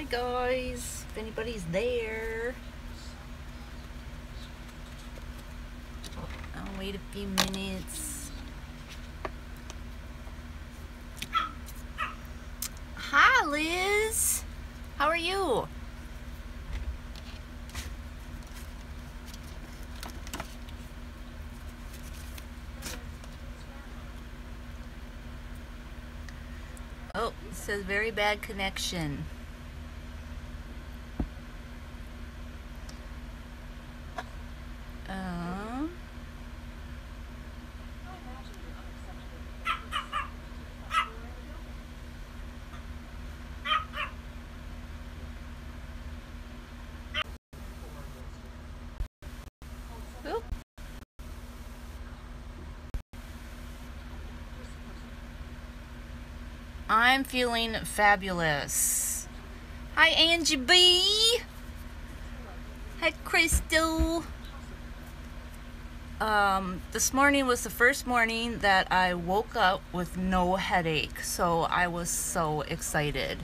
Hi guys, if anybody's there. I'll wait a few minutes. Hi Liz, how are you? Oh, it says very bad connection. Oh. I'm feeling fabulous. Hi Angie B. Hi Crystal. This morning was the first morning that I woke up with no headache, so I was so excited.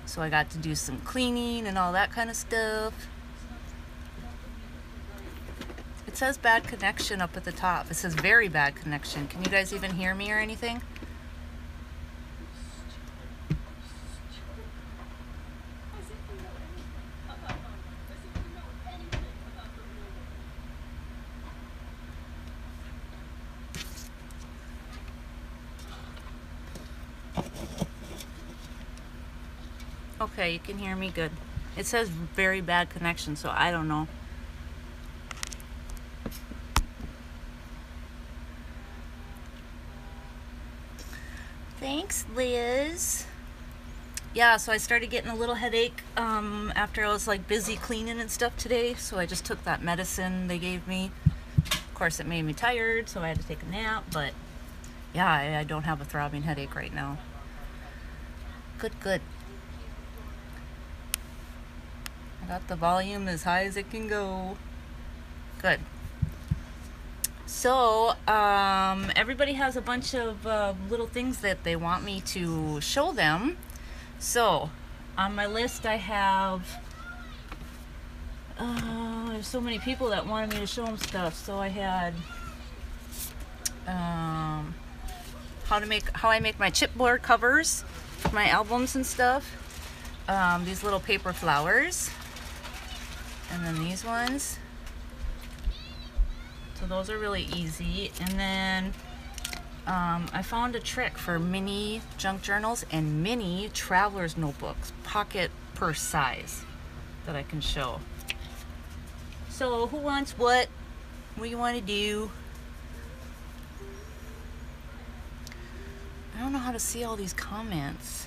So I got to do some cleaning and all that kind of stuff. It says bad connection up at the top. It says very bad connection. Can you guys even hear me or anything? Okay, you can hear me good. It says very bad connection, so I don't know. Thanks, Liz. Yeah, so I started getting a little headache after I was like busy cleaning and stuff today, so I just took that medicine they gave me. Of course, it made me tired, so I had to take a nap, but yeah, I don't have a throbbing headache right now. Good, good. I got the volume as high as it can go. Good. So, everybody has a bunch of little things that they want me to show them. So, on my list I have, there's so many people that wanted me to show them stuff. So I had how I make my chipboard covers for my albums and stuff. These little paper flowers. And then these ones. So those are really easy. And then I found a trick for mini junk journals and mini traveler's notebooks, pocket purse size, that I can show. So who wants what? What do you want to do? I don't know how to see all these comments.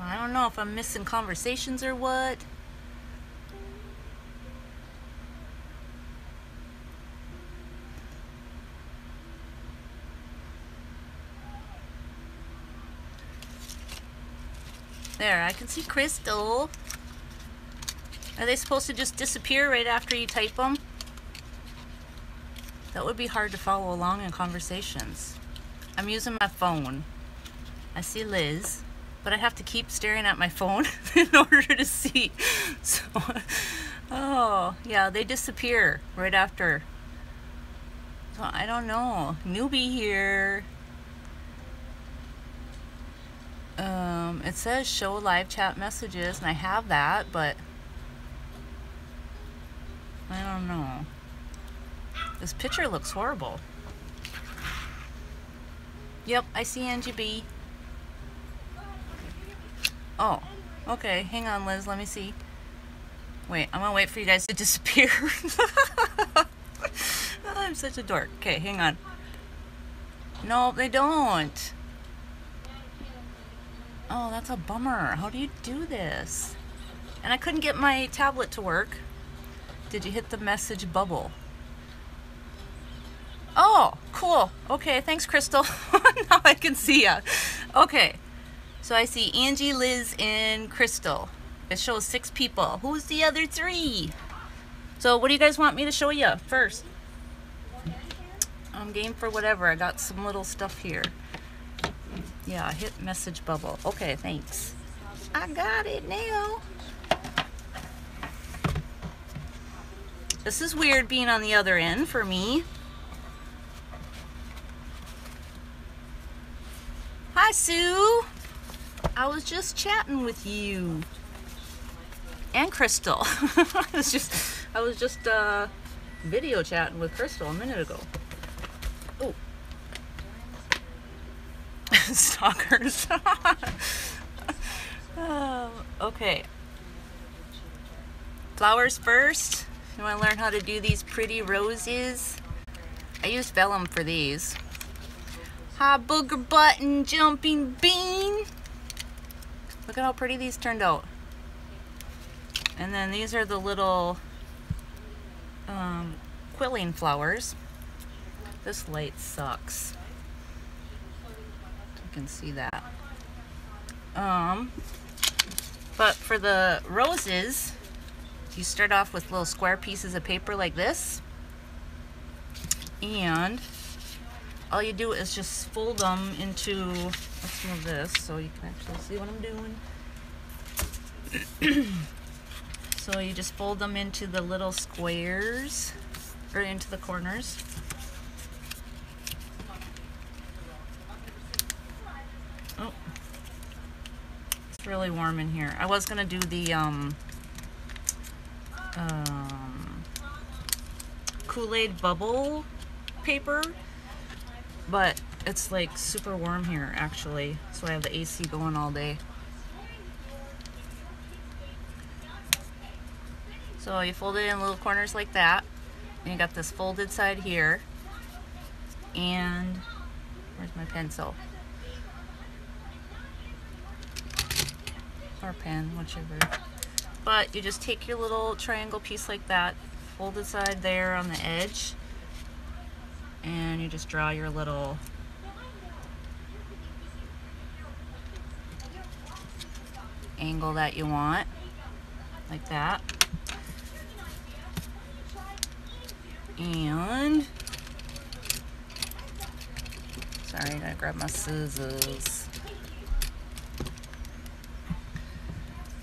I don't know if I'm missing conversations or what. There, I can see Crystal. Are they supposed to just disappear right after you type them? That would be hard to follow along in conversations. I'm using my phone. I see Liz, but I have to keep staring at my phone in order to see. So, oh, yeah, they disappear right after. So I don't know. Newbie here. It says show live chat messages, and I have that, but I don't know. This picture looks horrible. Yep, I see Angie B. Oh, okay. Hang on, Liz. Let me see. Wait, I'm gonna wait for you guys to disappear. Oh, I'm such a dork. Okay, hang on. No, they don't. Oh, that's a bummer. How do you do this? And I couldn't get my tablet to work. Did you hit the message bubble? Oh, cool. Okay, thanks, Crystal. Now I can see ya. Okay. So I see Angie, Liz, and Crystal. It shows 6 people. Who's the other 3? So what do you guys want me to show you first? I'm game for whatever. I got some little stuff here. Yeah, hit message bubble. Okay, thanks. I got it now. This is weird being on the other end for me. Hi, Sue. I was just chatting with you. And Crystal. I was just video chatting with Crystal a minute ago. Oh. Stalkers. Okay. Flowers first. You want to learn how to do these pretty roses? I use vellum for these. Hi, booger button jumping bean. Look at how pretty these turned out. And then these are the little quilling flowers. This light sucks. You can see that. But for the roses, you start off with little square pieces of paper like this, and all you do is just fold them into, let's move this so you can actually see what I'm doing. So you just fold them into the little squares, or into the corners. Oh, it's really warm in here. I was gonna do the Kool-Aid bubble paper, but it's like super warm here actually, so I have the AC going all day. So you fold it in little corners like that, and you got this folded side here, and where's my pencil? Or pen, whichever. But you just take your little triangle piece like that, folded side there on the edge, and you just draw your little angle that you want, like that. And sorry, I gotta grab my scissors.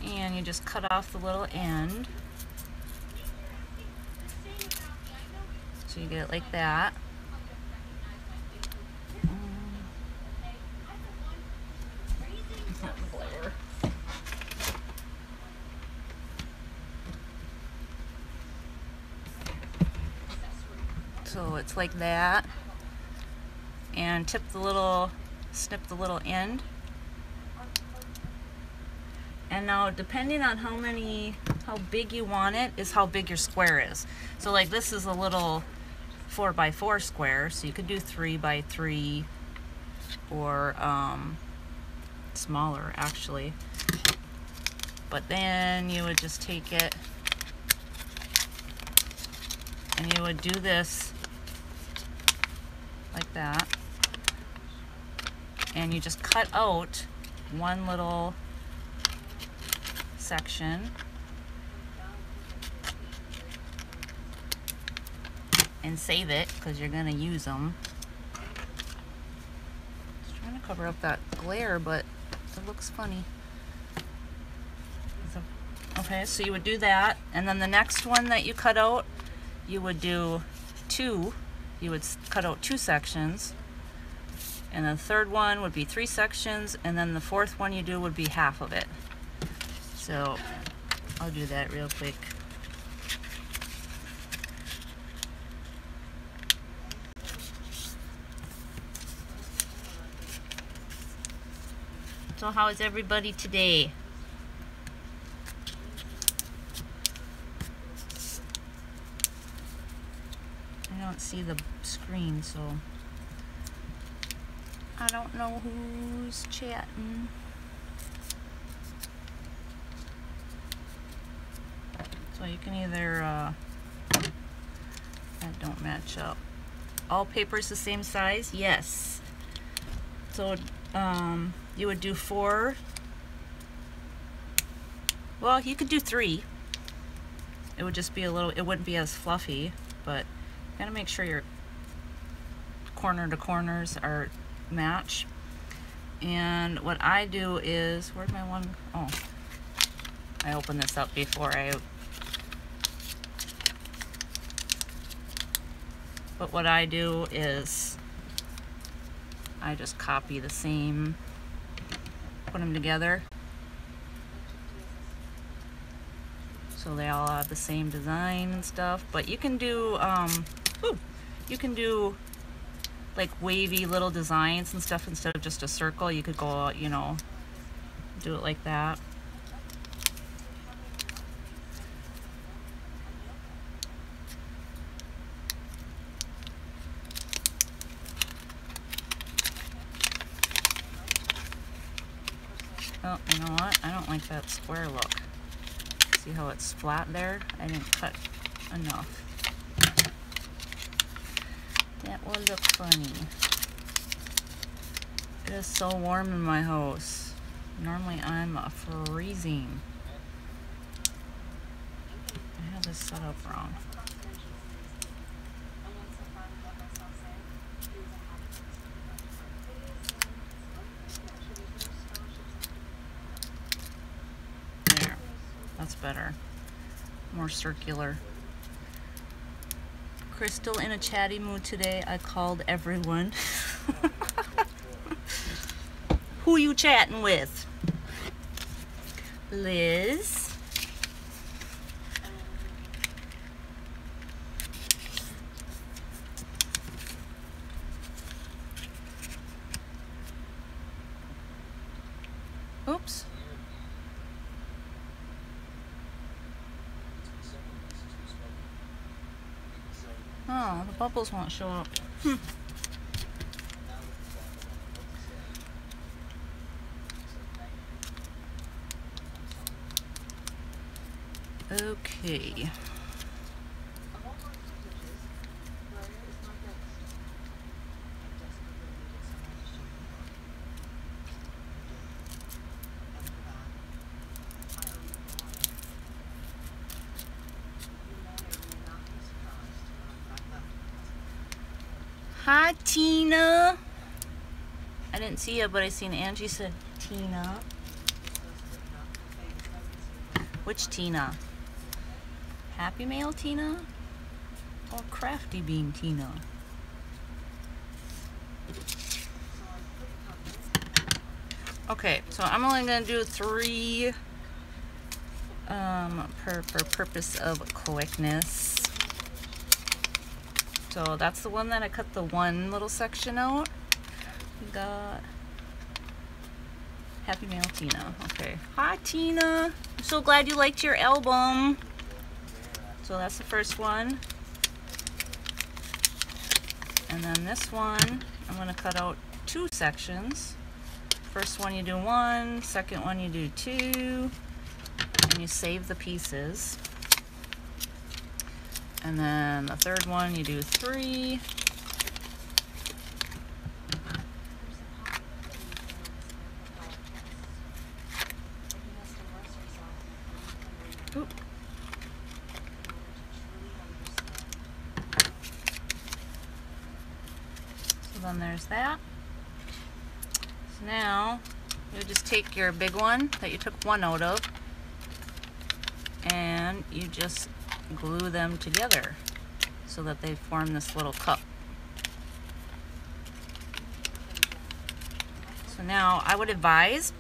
And you just cut off the little end, so you get it like that. So it's like that, and snip the little end. And now, depending on how big you want it, is how big your square is. So like this is a little 4x4 square, so you could do 3x3, or smaller actually. But then you would just take it and you would do this like that, and you just cut out one little section and save it because you're gonna use them. Just trying to cover up that glare, but it looks funny. Okay, so you would do that, and then the next one that you cut out, you would do two. You would cut out 2 sections, and the third one would be 3 sections, and then the fourth one you do would be half of it. So I'll do that real quick. So how is everybody today? I don't see the screen, so I don't know who's chatting. So you can either, that don't match up. All papers the same size? Yes. So you would do 4. Well, you could do 3. It would just be a little, it wouldn't be as fluffy, but you gotta make sure your corner to corners are match. And what I do is, where'd my one, oh, I opened this up before but what I do is I just copy the same, put them together so they all have the same design and stuff. But you can do you can do like wavy little designs and stuff instead of just a circle. You could go, you know, do it like that. Oh, you know what? I don't like that square look. See how it's flat there? I didn't cut enough. That will look funny. It is so warm in my house. Normally I'm freezing. I have this set up wrong. There. That's better. More circular. Crystal in a chatty mood today. I called everyone. Who you chatting with? Liz. Oops. Oh, the bubbles won't show up. Okay. Hi, Tina. I didn't see you, but I seen Angie said Tina. Which Tina? Happy Mail Tina? Or Crafty Bean Tina? Okay, so I'm only going to do 3 for purpose of quickness. So that's the one that I cut the one little section out. We got Happy Mail Tina. Okay. Hi Tina. I'm so glad you liked your album. So that's the first one. And then this one, I'm going to cut out 2 sections. First one you do 1, second one you do 2, and you save the pieces. And then the third one you do 3. Oop. So then there's that. So now you just take your big one that you took 1 out of and you just glue them together so that they form this little cup. So now I would advise,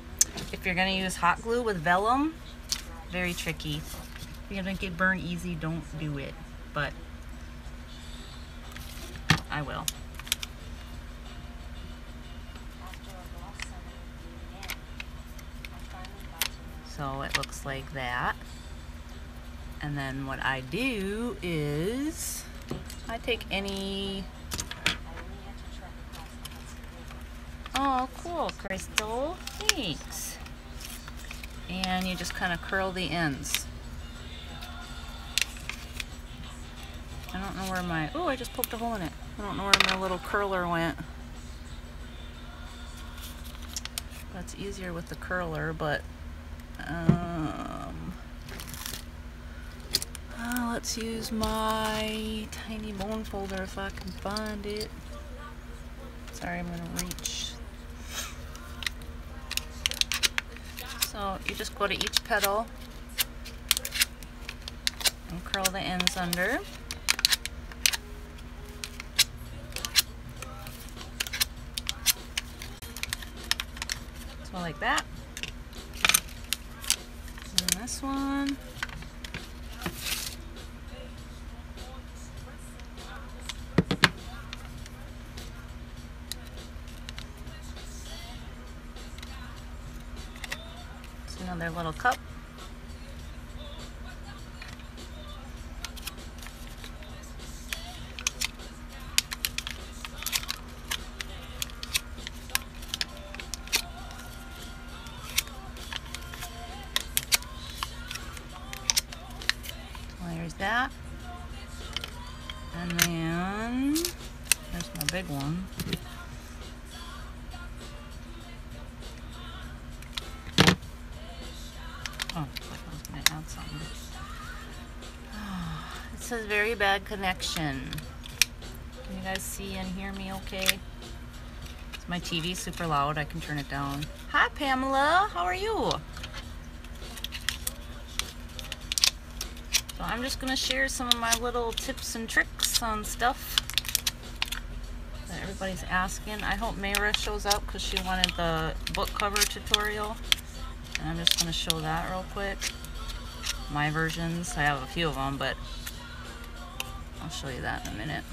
if you're going to use hot glue with vellum, very tricky. If you're going to get burned easy, don't do it, but I will. So it looks like that. And then what I do is I take any, oh cool, Crystal, thanks. And you just kind of curl the ends. I don't know where my, oh, I just poked a hole in it. I don't know where my little curler went. That's easier with the curler, but let's use my tiny bone folder if I can find it. Sorry, I'm gonna reach. So you just go to each petal and curl the ends under. So like that. And this one. It's another little cup. There's that. And then there's my big one. Oh, I was going to add something. It says very bad connection. Can you guys see and hear me okay? Is my TV super loud? I can turn it down. Hi, Pamela. How are you? So I'm just going to share some of my little tips and tricks on stuff that everybody's asking. I hope Mayra shows up because she wanted the book cover tutorial. And I'm just going to show that real quick. My versions. I have a few of them, but I'll show you that in a minute.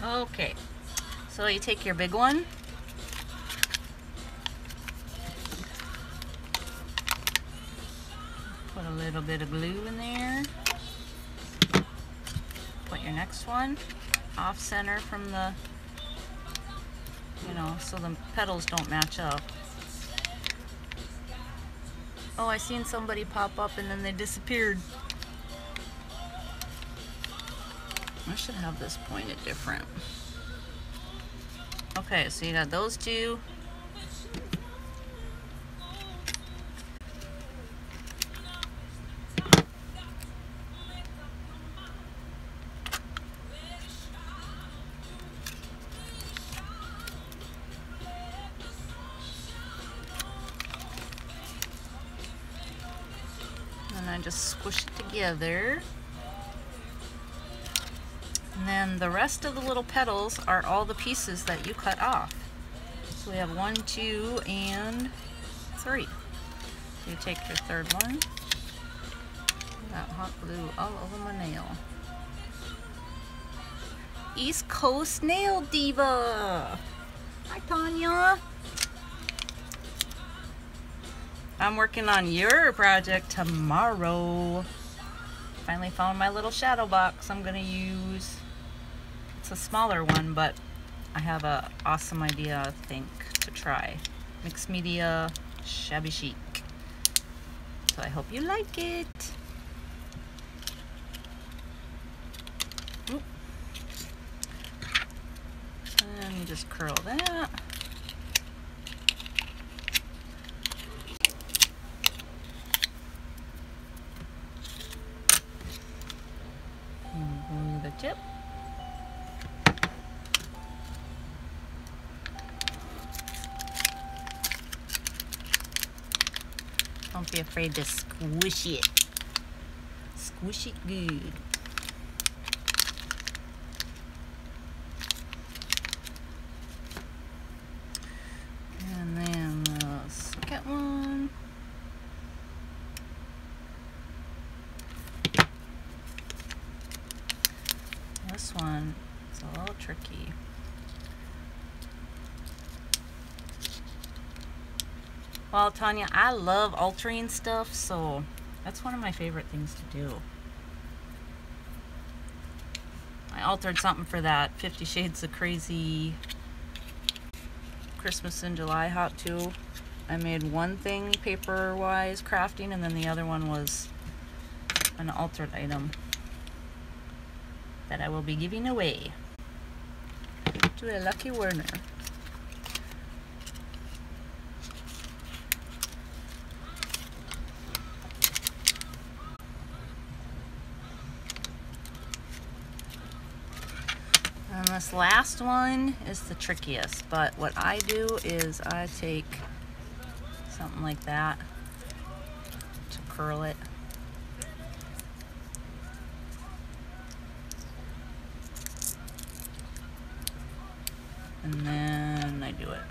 Okay. So you take your big one. Put a little bit of glue in there. Put your next one off center from the, you know, so the petals don't match up. Oh, I seen somebody pop up and then they disappeared. I should have this pointed different. Okay, so you got those two. And I just squish it together. And then the rest of the little petals are all the pieces that you cut off. So we have 1, 2, and 3. So you take your third one. Got hot glue all over my nail. East Coast Nail Diva! Hi, Tanya! I'm working on your project tomorrow. Finally found my little shadow box I'm gonna use. It's a smaller one, but I have an awesome idea, I think, to try. Mixed media, shabby chic. So I hope you like it. Oop. And you just curl that. And glue the tip. Don't be afraid to squish it. Squish it good. And then the second one. This one is a little tricky. Well, Tanya, I love altering stuff, so that's one of my favorite things to do. I altered something for that 50 Shades of Crazy Christmas in July Hot 2. I made one thing paper-wise crafting, and then the other one was an altered item that I will be giving away to a lucky winner. This last one is the trickiest, but what I do is I take something like that to curl it. And then I do it.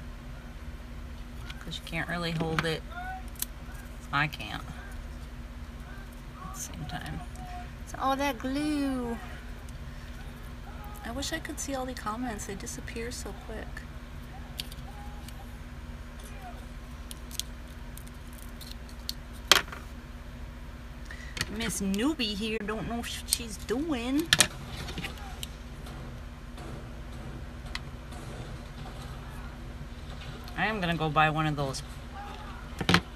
Because you can't really hold it. I can't. At the same time. It's all that glue. I wish I could see all the comments. They disappear so quick. Miss Newbie here don't know what she's doing. I am gonna go buy one of those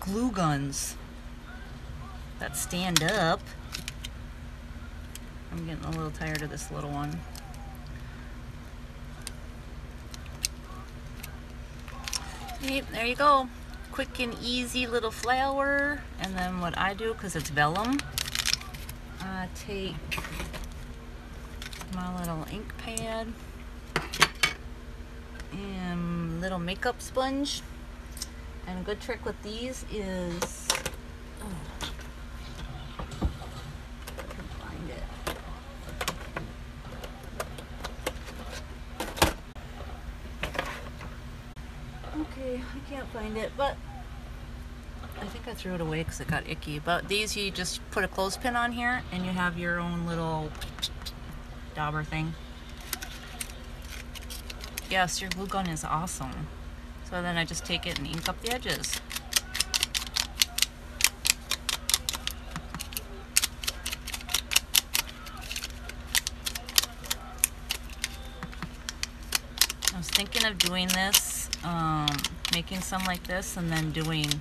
glue guns that stand up. I'm getting a little tired of this little one. Yep, there you go. Quick and easy little flower. And then what I do, because it's vellum, I take my little ink pad and little makeup sponge. And a good trick with these is, I can find it. Okay, I can't find it, but I think I threw it away because it got icky. But these, you just put a clothespin on here and you have your own little dauber thing. Yes, your glue gun is awesome. So then I just take it and ink up the edges. I was thinking of doing this, making some like this, and then doing,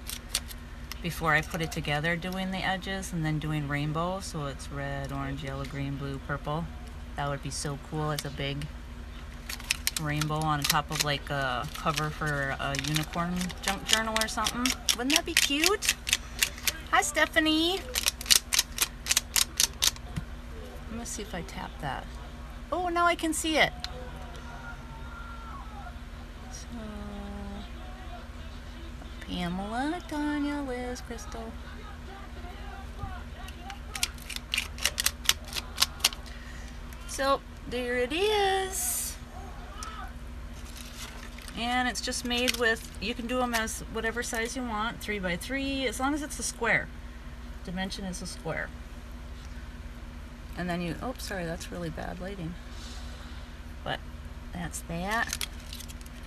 before I put it together, doing the edges and then doing rainbow, so it's red, orange, yellow, green, blue, purple. That would be so cool as a big rainbow on top of like a cover for a unicorn junk journal or something. Wouldn't that be cute? Hi, Stephanie. I'm gonna see if I tap that. Oh, now I can see it. So, Pamela, Tanya, Liz, Crystal. So there it is. And it's just made with, you can do them as whatever size you want, 3 by 3, as long as it's a square. Dimension is a square. And then you, oh, sorry, that's really bad lighting. But that's that.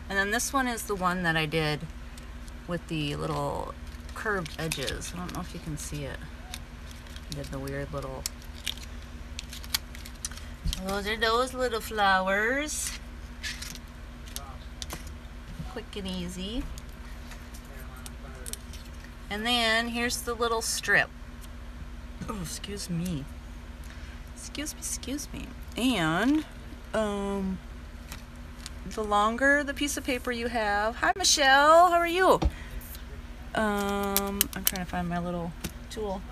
And then this one is the one that I did with the little curved edges. I don't know if you can see it. I did the weird little, those are those little flowers. Quick and easy. And then here's the little strip. Oh, excuse me. Excuse me. And the longer the piece of paper you have. Hi, Michelle. How are you? I'm trying to find my little tool.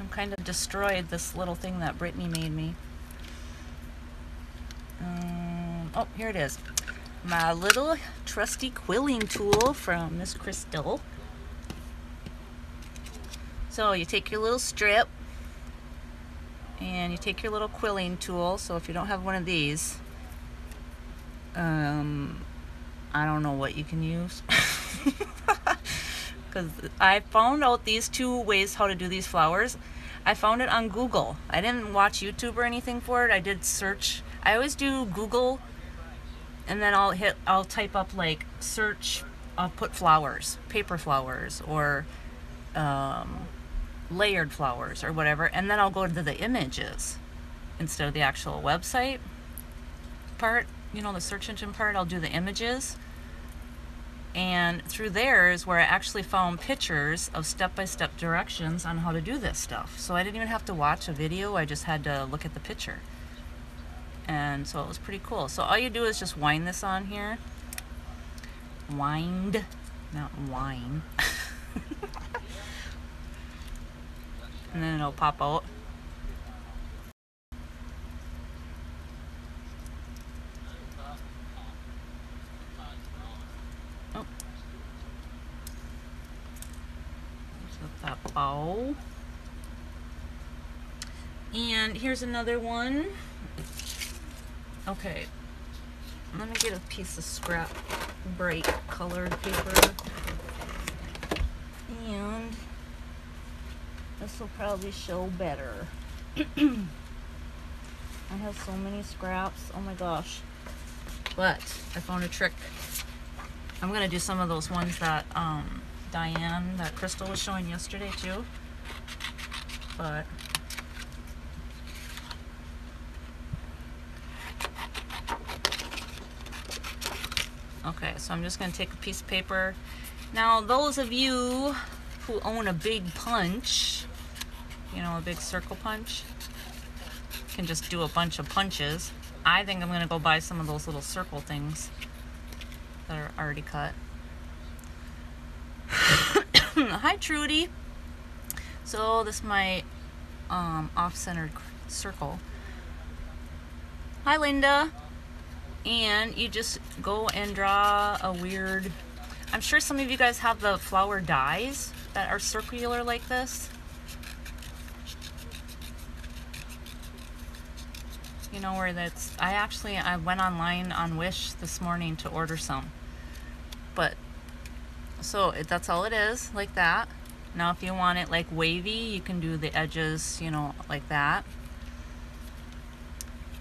I'm kind of destroyed this little thing that Brittany made me. Oh, here it is. My little trusty quilling tool from Miss Crystal. So you take your little strip and you take your little quilling tool. So if you don't have one of these, I don't know what you can use. Because I found out these 2 ways how to do these flowers. I found it on Google. I didn't watch YouTube or anything for it. I did search. I always do Google, and then I'll type up like search, I'll put flowers, paper flowers, or layered flowers or whatever, and then I'll go to the images instead of the actual website part, you know, the search engine part. I'll do the images, and through there is where I actually found pictures of step-by-step directions on how to do this stuff. So I didn't even have to watch a video, I just had to look at the picture. And so it was pretty cool. So all you do is just wind this on here. Wind, not wine. And then it'll pop out. bow. And here's another one. Okay, let me get a piece of scrap bright colored paper. And this will probably show better. I have so many scraps, oh my gosh. But I found a trick. I'm gonna do some of those ones that Diane, that Crystal was showing yesterday too. But okay, so I'm just gonna take a piece of paper. Now those of you who own a big punch, you know, a big circle punch, can just do a bunch of punches. I think I'm gonna go buy some of those little circle things that are already cut. Hi Trudy. So this is my off-centered circle. Hi Linda. And you just go and draw a weird, I'm sure some of you guys have the flower dies that are circular like this. You know where that's, I went online on Wish this morning to order some. But, so that's all it is, like that. Now if you want it like wavy, you can do the edges, you know, like that.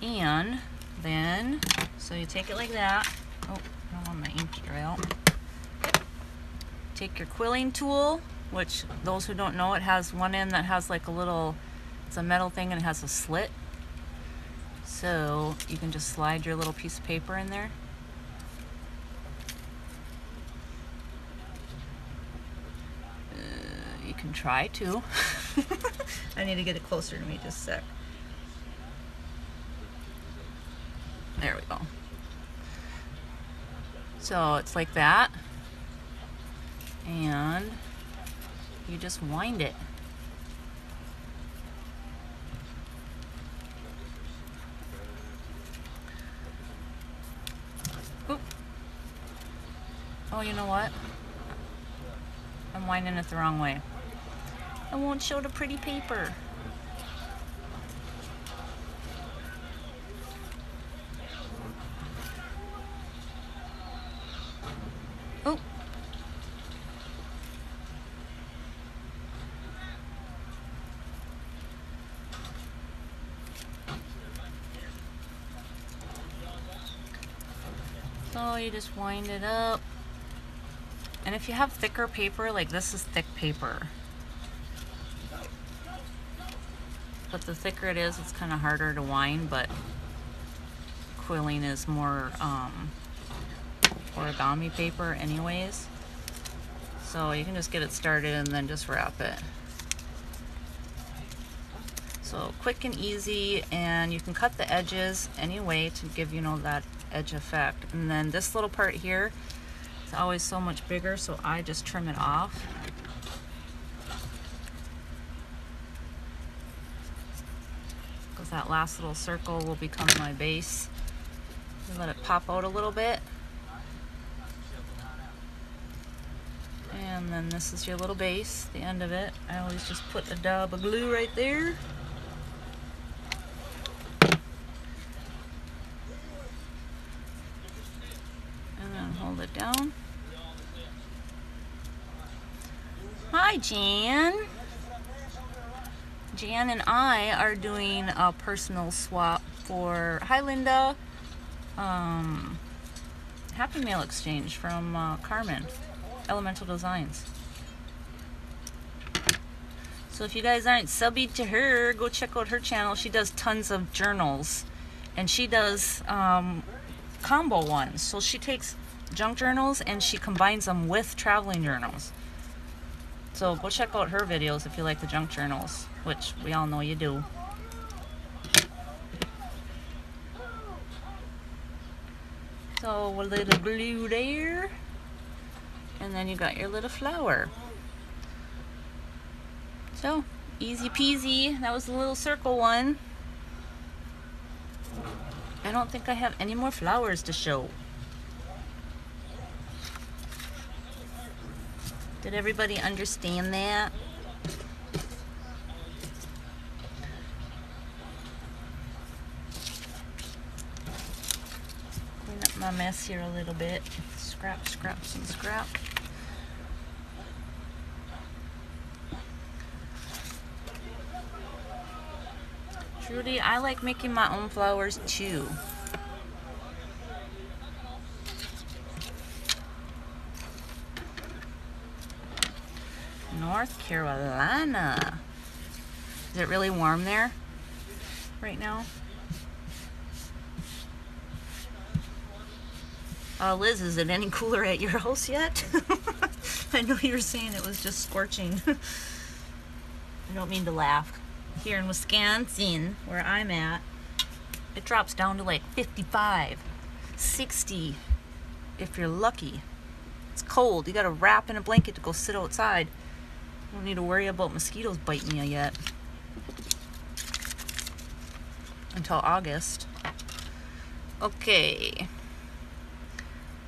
And then, so you take it like that. Oh, I don't want my ink to dry out. Take your quilling tool, which those who don't know, it has one end that has like a little, it's a metal thing and it has a slit. So you can just slide your little piece of paper in there. You can try to. I need to get it closer to me just a sec. There we go. So it's like that. And you just wind it. Oop. Oh, you know what? I'm winding it the wrong way. I won't show the pretty paper. Oh. So you just wind it up. And if you have thicker paper, like this is thick paper. But the thicker it is, it's kind of harder to wind, but quilling is more origami paper anyways. So you can just get it started and then just wrap it. So quick and easy, and you can cut the edges anyway to give, you know, that edge effect. And then this little part here, it's always so much bigger, so I just trim it off. Because that last little circle will become my base. And let it pop out a little bit. And then this is your little base, the end of it. I always just put a dab of glue right there. Hold it down. Hi Jan. Jan and I are doing a personal swap for, hi Linda, Happy Mail exchange from Carmen, Elemental Designs. So if you guys aren't subbed to her, go check out her channel. She does tons of journals, and she does combo ones. So she takes junk journals and she combines them with traveling journals. So go check out her videos if you like the junk journals, which we all know you do. So a little glue there, and then you got your little flower. So easy peasy. That was the little circle one. I don't think I have any more flowers to show. Did everybody understand that? my mess here a little bit. Scrap, scrap, some scrap. Trudy, I like making my own flowers too. North Carolina. Is it really warm there right now? Liz, is it any cooler at your house yet? I know you were saying it was just scorching. I don't mean to laugh. Here in Wisconsin, where I'm at, it drops down to like 55, 60 if you're lucky. It's cold. You gotta wrap in a blanket to go sit outside. You don't need to worry about mosquitoes biting you yet. Until August. Okay.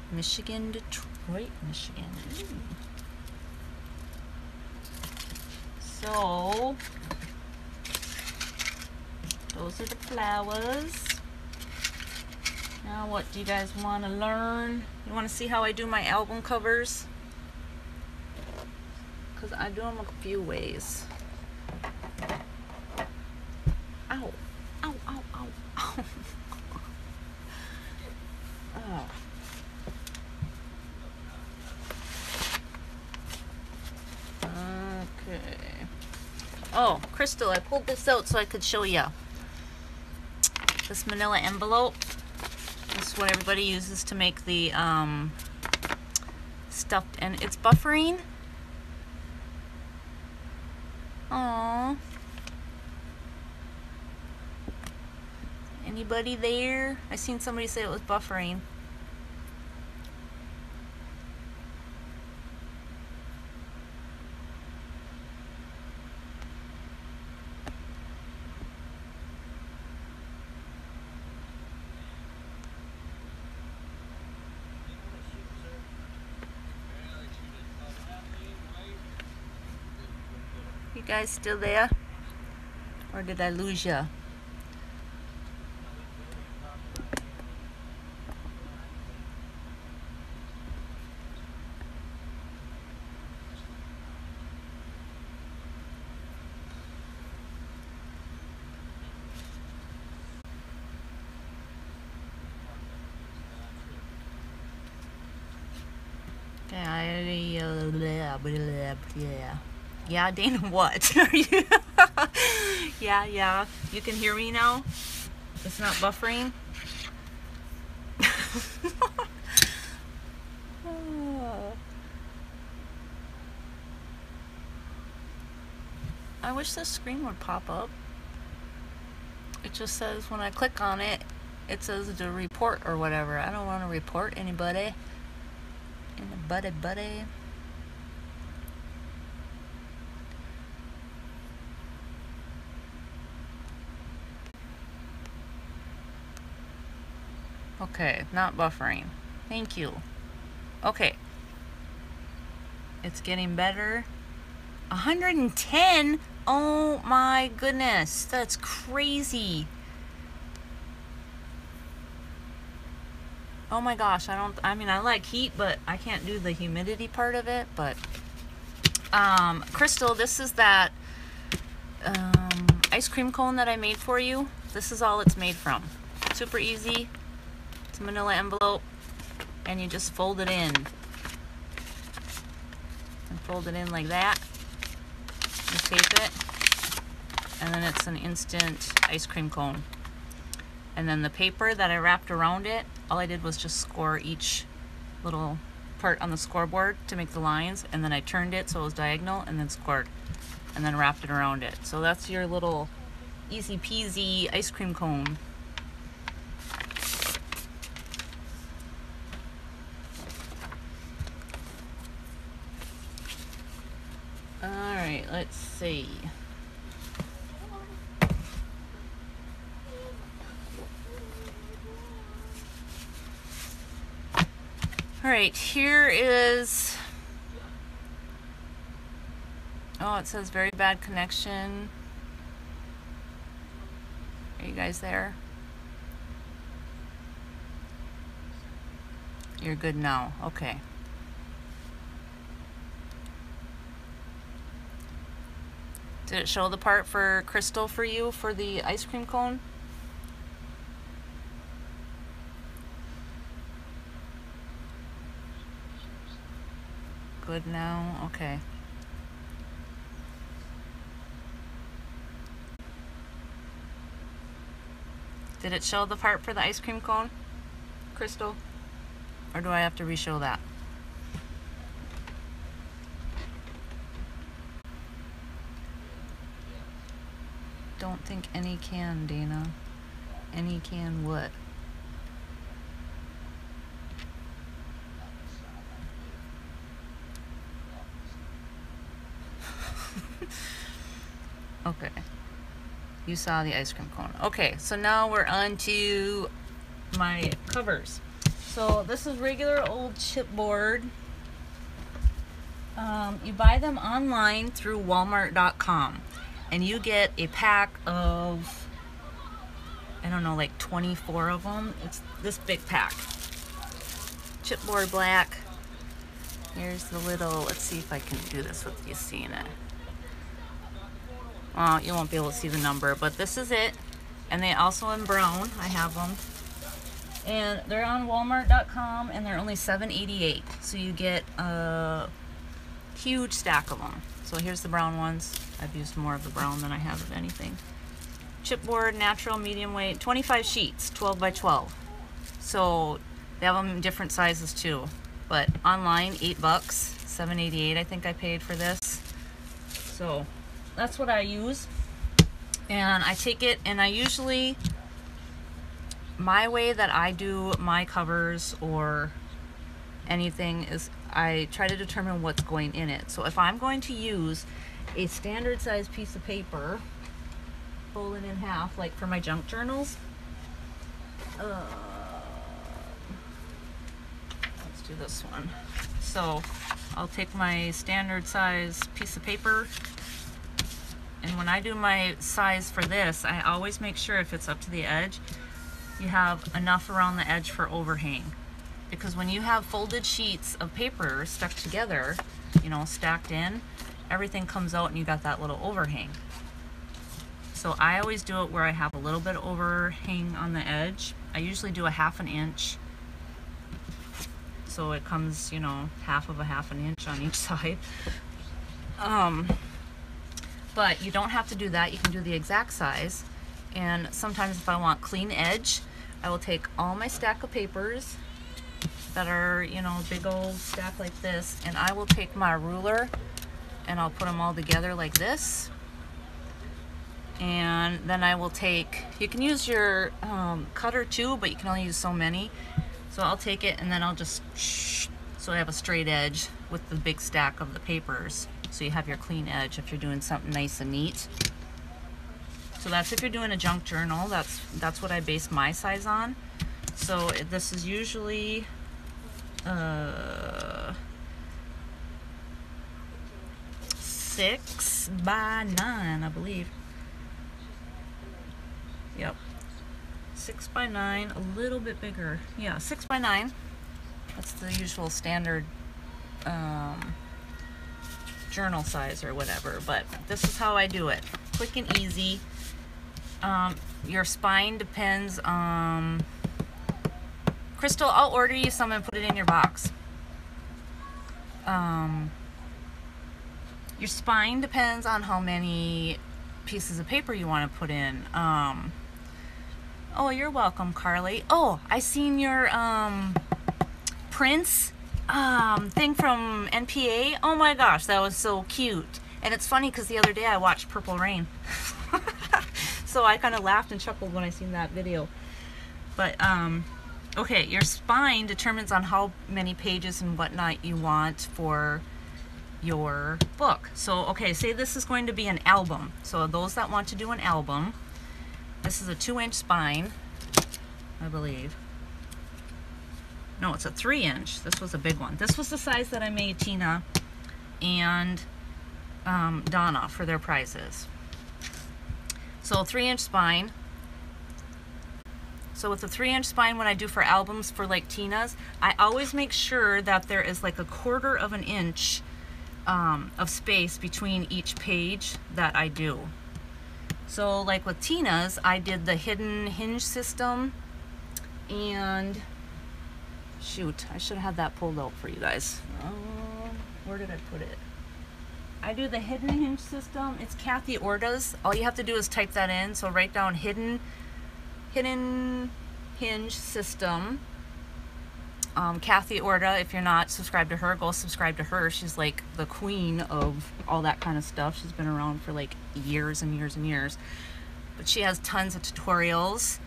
Michigan, Detroit, Michigan. Ooh. So, those are the flowers. Now what do you guys want to learn? You want to see how I do my album covers? Because I do them a few ways. Ow. Ow, ow, ow, ow. Oh. Okay. Oh, Crystal, I pulled this out so I could show you. This manila envelope. This is what everybody uses to make the stuffed, and it's buffering. Aww. Anybody there? I seen somebody say it was buffering. You guys still there? Or did I lose ya? Yeah, Dana, what? Are you? Yeah. You can hear me now? It's not buffering? I wish this screen would pop up. It just says when I click on it, it says to report or whatever. I don't want to report anybody. Buddy. Okay, not buffering. Thank you. Okay. It's getting better. 110? Oh my goodness. That's crazy. Oh my gosh, I mean, I like heat, but I can't do the humidity part of it, but, Crystal, this is that, ice cream cone that I made for you. This is all it's made from. Super easy. It's a manila envelope, and you just fold it in. And fold it in like that. You tape it, and then it's an instant ice cream cone. And then the paper that I wrapped around it, all I did was just score each little part on the scoreboard to make the lines, and then I turned it so it was diagonal and then scored, and then wrapped it around it. So that's your little easy peasy ice cream cone. Alright, let's see. Alright, here is, oh, it says very bad connection. Are you guys there? You're good now. Okay. Did it show the part for Crystal for you for the ice cream cone? Good now. Okay. Did it show the part for the ice cream cone, Crystal? Or do I have to re-show that? Don't think any can, Dana. Any can what? Okay. You saw the ice cream cone. Okay, so now we're on to my covers. So this is regular old chipboard. You buy them online through Walmart.com, and you get a pack of, I don't know, like 24 of them. It's this big pack. Chipboard black. Here's the little, let's see if I can do this with you seeing it. Well, you won't be able to see the number, but this is it. And they also in brown, I have them. And they're on Walmart.com, and they're only $7.88. So you get a huge stack of them. So here's the brown ones. I've used more of the brown than I have of anything. Chipboard, natural, medium weight, 25 sheets, 12 by 12. So they have them in different sizes too. But online, $8, $7.88 I think I paid for this. So that's what I use. And I take it, and I usually, my way that I do my covers or anything is I try to determine what's going in it. So if I'm going to use a standard size piece of paper, fold it in half, like for my junk journals, let's do this one. So I'll take my standard size piece of paper, and when I do my size for this, I always make sure if it's up to the edge, you have enough around the edge for overhang. Because when you have folded sheets of paper stuck together, you know, stacked in, everything comes out and you got that little overhang. So I always do it where I have a little bit of overhang on the edge. I usually do a 1/2 inch. So it comes, you know, 1/2 inch on each side. But you don't have to do that. You can do the exact size. And sometimes if I want clean edge, I will take all my stack of papers that are, you know, big old stack like this, and I will take my ruler and I'll put them all together like this. And then I will take, you can use your cutter too, but you can only use so many. So I'll take it and then I'll just, so I have a straight edge with the big stack of the papers. So you have your clean edge if you're doing something nice and neat. So that's if you're doing a junk journal. That's what I base my size on. So this is usually 6 by 9, I believe. Yep, 6 by 9, a little bit bigger. Yeah, 6 by 9. That's the usual standard journal size or whatever. But this is how I do it. Quick and easy. Your spine depends on... Crystal, I'll order you some and put it in your box. Your spine depends on how many pieces of paper you want to put in. Oh, you're welcome, Carly. Oh, I seen your Prince thing from NPA. Oh my gosh, that was so cute. And it's funny because the other day I watched Purple Rain. So I kind of laughed and chuckled when I seen that video. But okay, your spine determines on how many pages and whatnot you want for your book. So, okay, say this is going to be an album. So those that want to do an album, this is a 2-inch spine, I believe. No, it's a 3-inch. This was a big one. This was the size that I made Tina and Donna for their prizes. So 3-inch spine. So with the 3-inch spine, when I do for albums for like Tina's, I always make sure that there is like a 1/4 of an inch of space between each page that I do. So like with Tina's, I did the hidden hinge system, and shoot, I should have had that pulled out for you guys. Where did I put it? I do the hidden hinge system. It's Kathy Orda's. All you have to do is type that in. So write down hidden hinge system. Kathy Orda, if you're not subscribed to her, go subscribe to her. She's like the queen of all that kind of stuff. She's been around for like years and years and years. But she has tons of tutorials,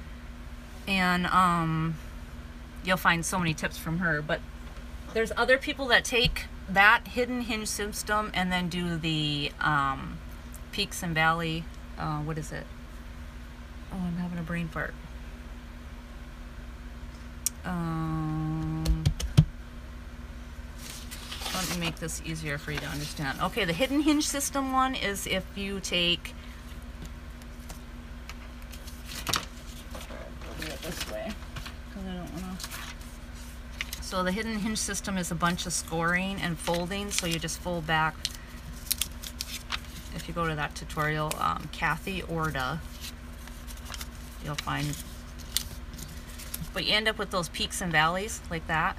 and you'll find so many tips from her. But there's other people that take that hidden hinge system and then do the peaks and valley. What is it? Oh, I'm having a brain fart. Let me make this easier for you to understand. Okay, the hidden hinge system one is if you take, I'll do it this way because I don't want to. So the hidden hinge system is a bunch of scoring and folding. So you just fold back. If you go to that tutorial, Kathy Orda, you'll find. But you end up with those peaks and valleys like that.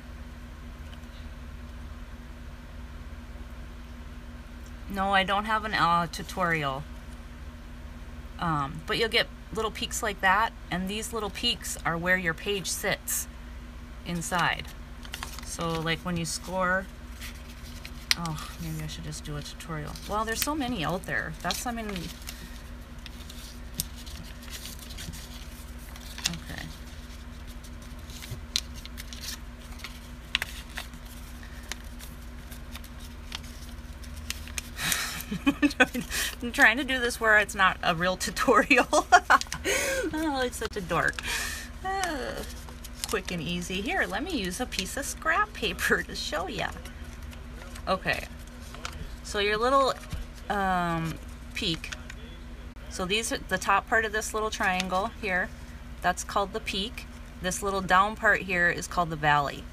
No, I don't have an tutorial. But you'll get little peaks like that, and these little peaks are where your page sits inside. So like when you score, oh, maybe I should just do a tutorial. Well, there's so many out there. That's, I mean, okay. I'm trying to do this where it's not a real tutorial. Oh, it's such a dork. Quick and easy. Here, let me use a piece of scrap paper to show ya. Okay, so your little peak. So these are the top part of this little triangle here. That's called the peak. This little down part here is called the valley.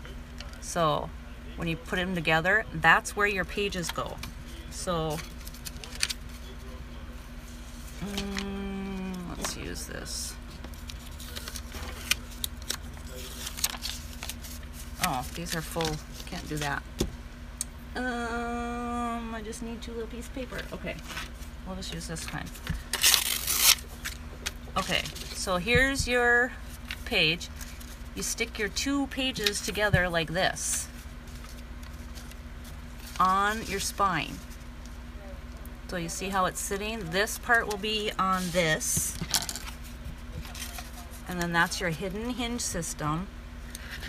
So when you put them together, that's where your pages go. So let's use this. Oh, these are full. Can't do that. I just need 2 little pieces of paper. Okay, we'll just use this kind. Okay, so here's your page. You stick your 2 pages together like this on your spine. So you see how it's sitting? This part will be on this. And then that's your hidden hinge system.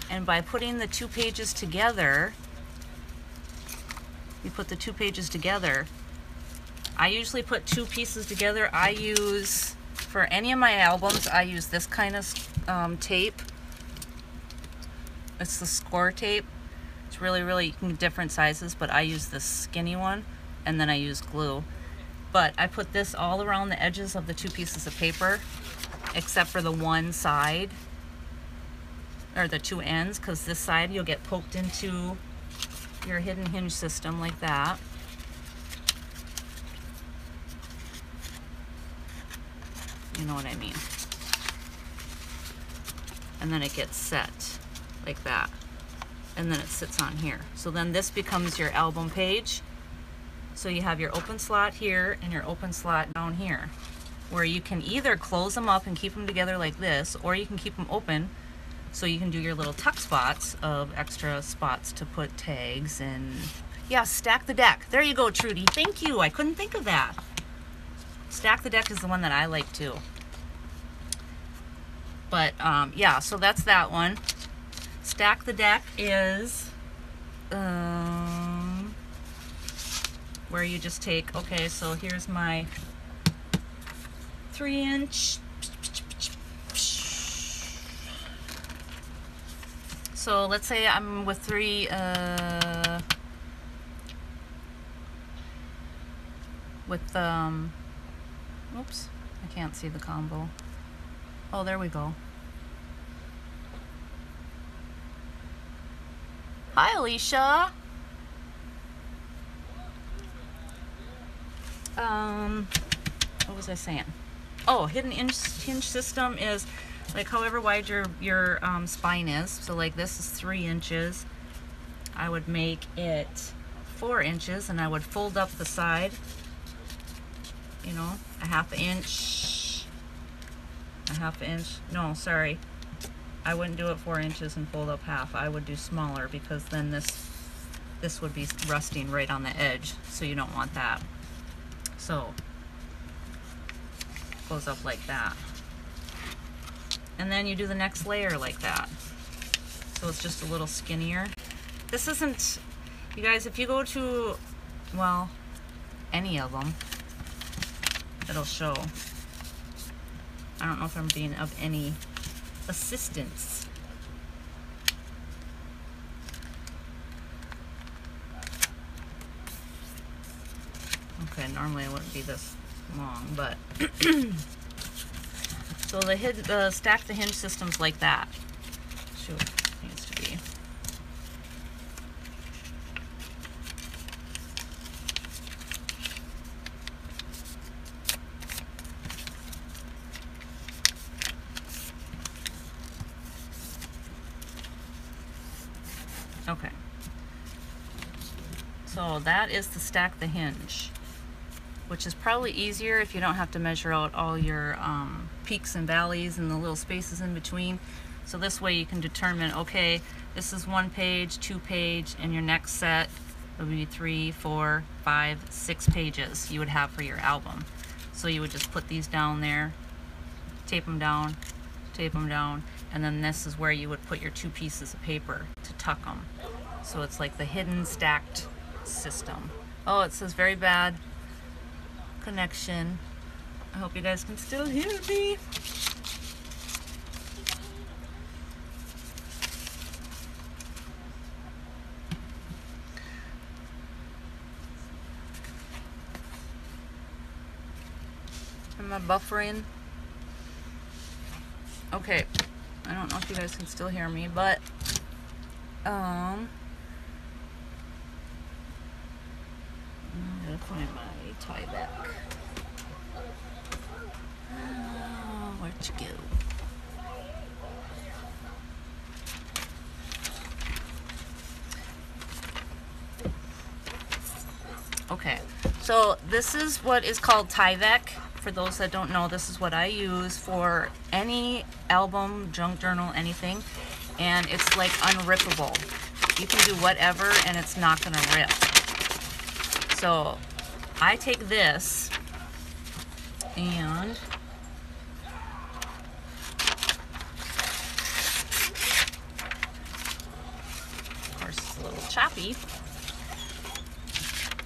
And by putting the 2 pages together, you put the 2 pages together. I usually put 2 pieces together. I use, for any of my albums, I use this kind of tape. It's the score tape. It's really different sizes, but I use this skinny one, and then I use glue. But I put this all around the edges of the 2 pieces of paper, except for the one side, or the 2 ends, because this side you'll get poked into your hidden hinge system like that. You know what I mean? And then it gets set like that. And then it sits on here. So then this becomes your album page. So you have your open slot here and your open slot down here, where you can either close them up and keep them together like this, or you can keep them open so you can do your little tuck spots of extra spots to put tags and, yeah, stack the deck. There you go, Trudy. Thank you. I couldn't think of that. Stack the deck is the one that I like too. But yeah, so that's that one. Stack the deck is where you just take, okay, so here's my 3-inch. So let's say I'm with 3, with, oops, I can't see the combo. Oh, there we go. Hi, Alicia. What was I saying? Oh, hidden hinge system is like however wide your spine is. So like this is 3 inches. I would make it 4 inches, and I would fold up the side, you know, a half inch. No, sorry. I wouldn't do it 4 inches and fold up half. I would do smaller, because then this would be rusting right on the edge, so you don't want that. So goes up like that, and then you do the next layer like that, so it's just a little skinnier. This isn't, you guys, if you go to, well, any of them, it'll show. I don't know if I'm being of any assistance. Okay, normally it wouldn't be this long, but so the stack the hinge system's like that. Shoot, needs to be. Okay. So that is the stack the hinge, which is probably easier if you don't have to measure out all your peaks and valleys and the little spaces in between. So this way you can determine, okay, this is 1 page, 2 page, and your next set would be 3, 4, 5, 6 pages you would have for your album. So you would just put these down there, tape them down, and then this is where you would put your 2 pieces of paper to tuck them. So it's like the hidden stacked system. Oh, it says very bad connection. I hope you guys can still hear me. Am I buffering? Okay, I don't know if you guys can still hear me, but I'm gonna find my tie back. Where'd you go? Okay, so this is what is called Tyvek. For those that don't know, this is what I use for any album, junk journal, anything, and it's like unrippable. You can do whatever and it's not gonna rip. So I take this and of course it's a little choppy.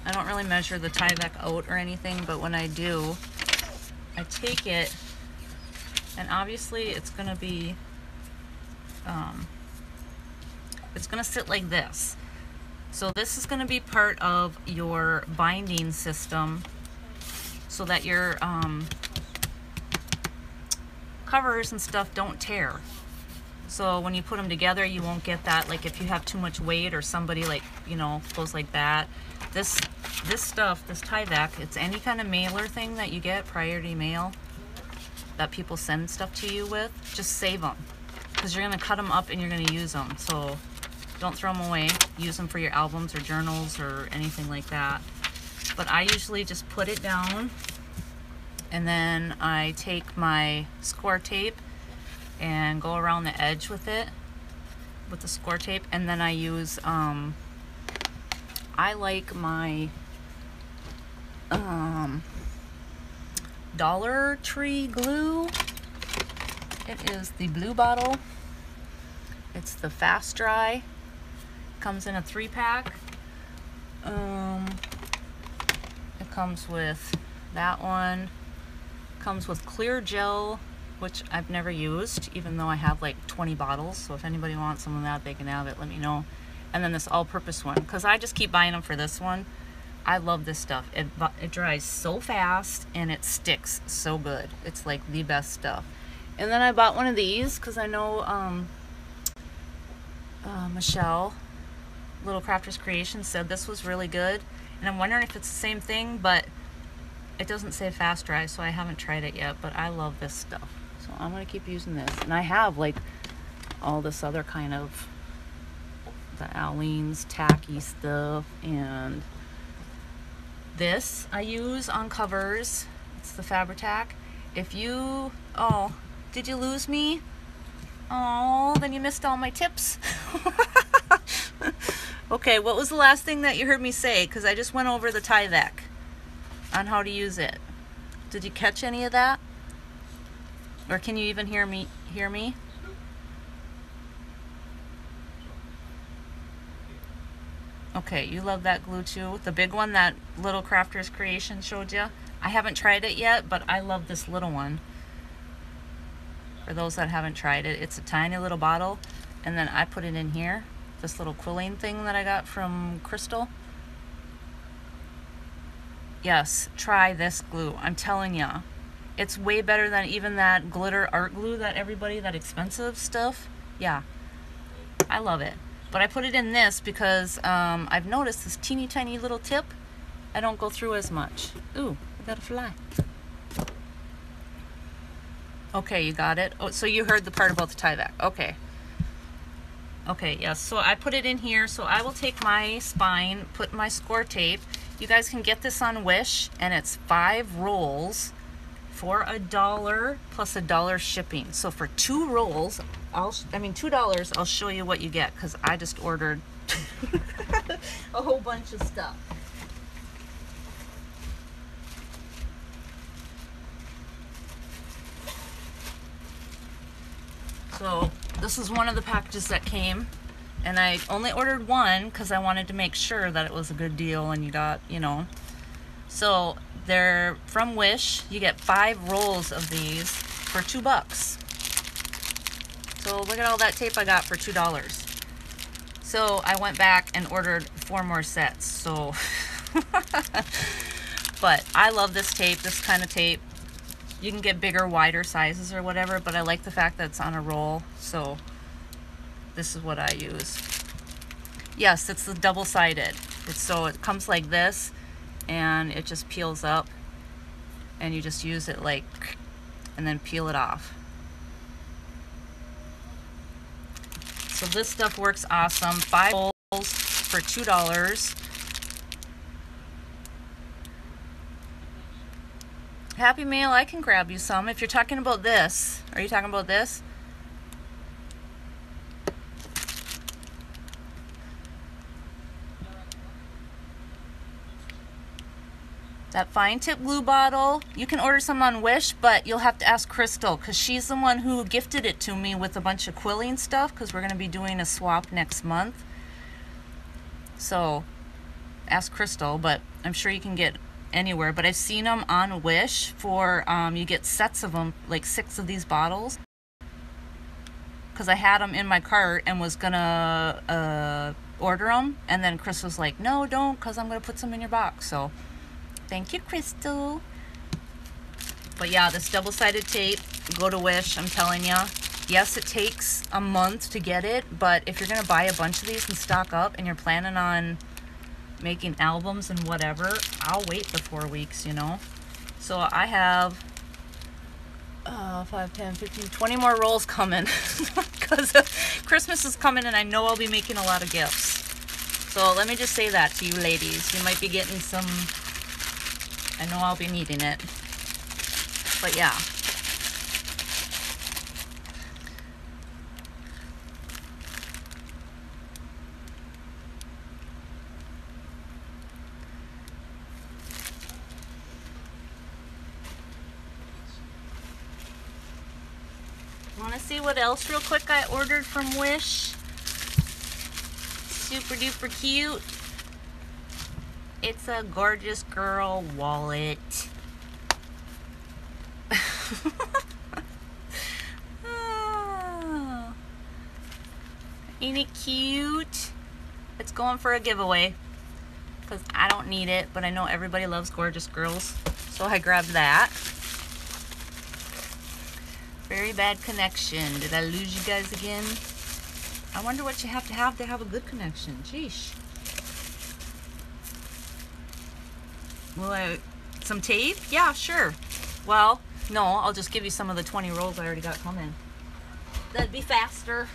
I don't really measure the Tyvek out or anything, but when I do, I take it, and obviously it's gonna be, it's gonna sit like this. So this is gonna be part of your binding system so that your covers and stuff don't tear. So when you put them together, you won't get that, like if you have too much weight or somebody like, you know, goes like that. This stuff, this Tyvek, it's any kind of mailer thing that you get, priority mail, that people send stuff to you with, just save them. Because you're going to cut them up and you're going to use them. So don't throw them away. Use them for your albums or journals or anything like that. But I usually just put it down, and then I take my score tape and go around the edge with it, with the score tape, and then I use, I like my Dollar Tree glue. It is the blue bottle. It's the Fast Dry. Comes in a 3-pack. It comes with that one. Comes with clear gel, which I've never used, even though I have like 20 bottles. So if anybody wants some of that, they can have it. Let me know. And then this all-purpose one, because I just keep buying them for this one. I love this stuff. It dries so fast and it sticks so good. It's like the best stuff. And then I bought one of these because I know Michelle Little Crafters Creations said this was really good, and I'm wondering if it's the same thing, but it doesn't say fast dry, so I haven't tried it yet, but I love this stuff. So I'm going to keep using this. And I have like all this other kind of the Aleene's tacky stuff, and this I use on covers. It's the Fabri-Tac. If you, oh, did you lose me? Oh, then you missed all my tips. Okay, what was the last thing that you heard me say? Because I just went over the Tyvek on how to use it. Did you catch any of that? Or can you even hear me? Okay, you love that glue too. The big one that Little Crafters Creation showed you. I haven't tried it yet, but I love this little one. For those that haven't tried it, it's a tiny little bottle, and then I put it in here. This little quilling thing that I got from Crystal. Yes, try this glue. I'm telling ya. It's way better than even that glitter art glue that everybody, that expensive stuff. Yeah, I love it. But I put it in this because I've noticed this teeny tiny little tip, I don't go through as much. Ooh, I got a fly. Okay, you got it. Oh, so you heard the part about the Tyvek. Okay. Okay, yes. So I put it in here. So I will take my spine, put my score tape. You guys can get this on Wish, and it's 5 rolls for $1 plus $1 shipping. So for 2 rolls, $2, I'll show you what you get, because I just ordered a whole bunch of stuff. So this is one of the packages that came, and I only ordered one because I wanted to make sure that it was a good deal and you got, you know. So they're from Wish. You get 5 rolls of these for $2. So look at all that tape I got for $2. So I went back and ordered 4 more sets. So, but I love this tape, this kind of tape. You can get bigger, wider sizes or whatever, but I like the fact that it's on a roll, so this is what I use. Yes, it's the double-sided. So it comes like this, and it just peels up, and you just use it like, and then peel it off. So this stuff works awesome. 5 rolls for $2. Happy Meal, I can grab you some. If you're talking about this, are you talking about this? That fine tip glue bottle, you can order some on Wish, but you'll have to ask Crystal, because she's the one who gifted it to me with a bunch of quilling stuff, because we're going to be doing a swap next month. So ask Crystal, but I'm sure you can get anywhere. But I've seen them on Wish for, you get sets of them, like 6 of these bottles. Because I had them in my cart and was going to order them, and then Chris was like, no, don't, because I'm going to put some in your box. So thank you, Crystal. But yeah, this double-sided tape, go to Wish, I'm telling you. Yes, it takes a month to get it, but if you're going to buy a bunch of these and stock up and you're planning on making albums and whatever, I'll wait the 4 weeks, you know. So I have 5, 10, 15, 20 more rolls coming because Christmas is coming and I know I'll be making a lot of gifts. So let me just say that to you ladies. You might be getting some, I know I'll be needing it. But yeah. Want to see what else real quick I ordered from Wish? Super duper cute. It's a Gorgeous Girl wallet. Oh. Ain't it cute? It's going for a giveaway because I don't need it, but I know everybody loves Gorgeous Girls, so I grabbed that. Very bad connection. Did I lose you guys again? I wonder what you have to have a good connection. Jeesh. Some tape? Yeah, sure. Well, no, I'll just give you some of the 20 rolls I already got coming. That'd be faster.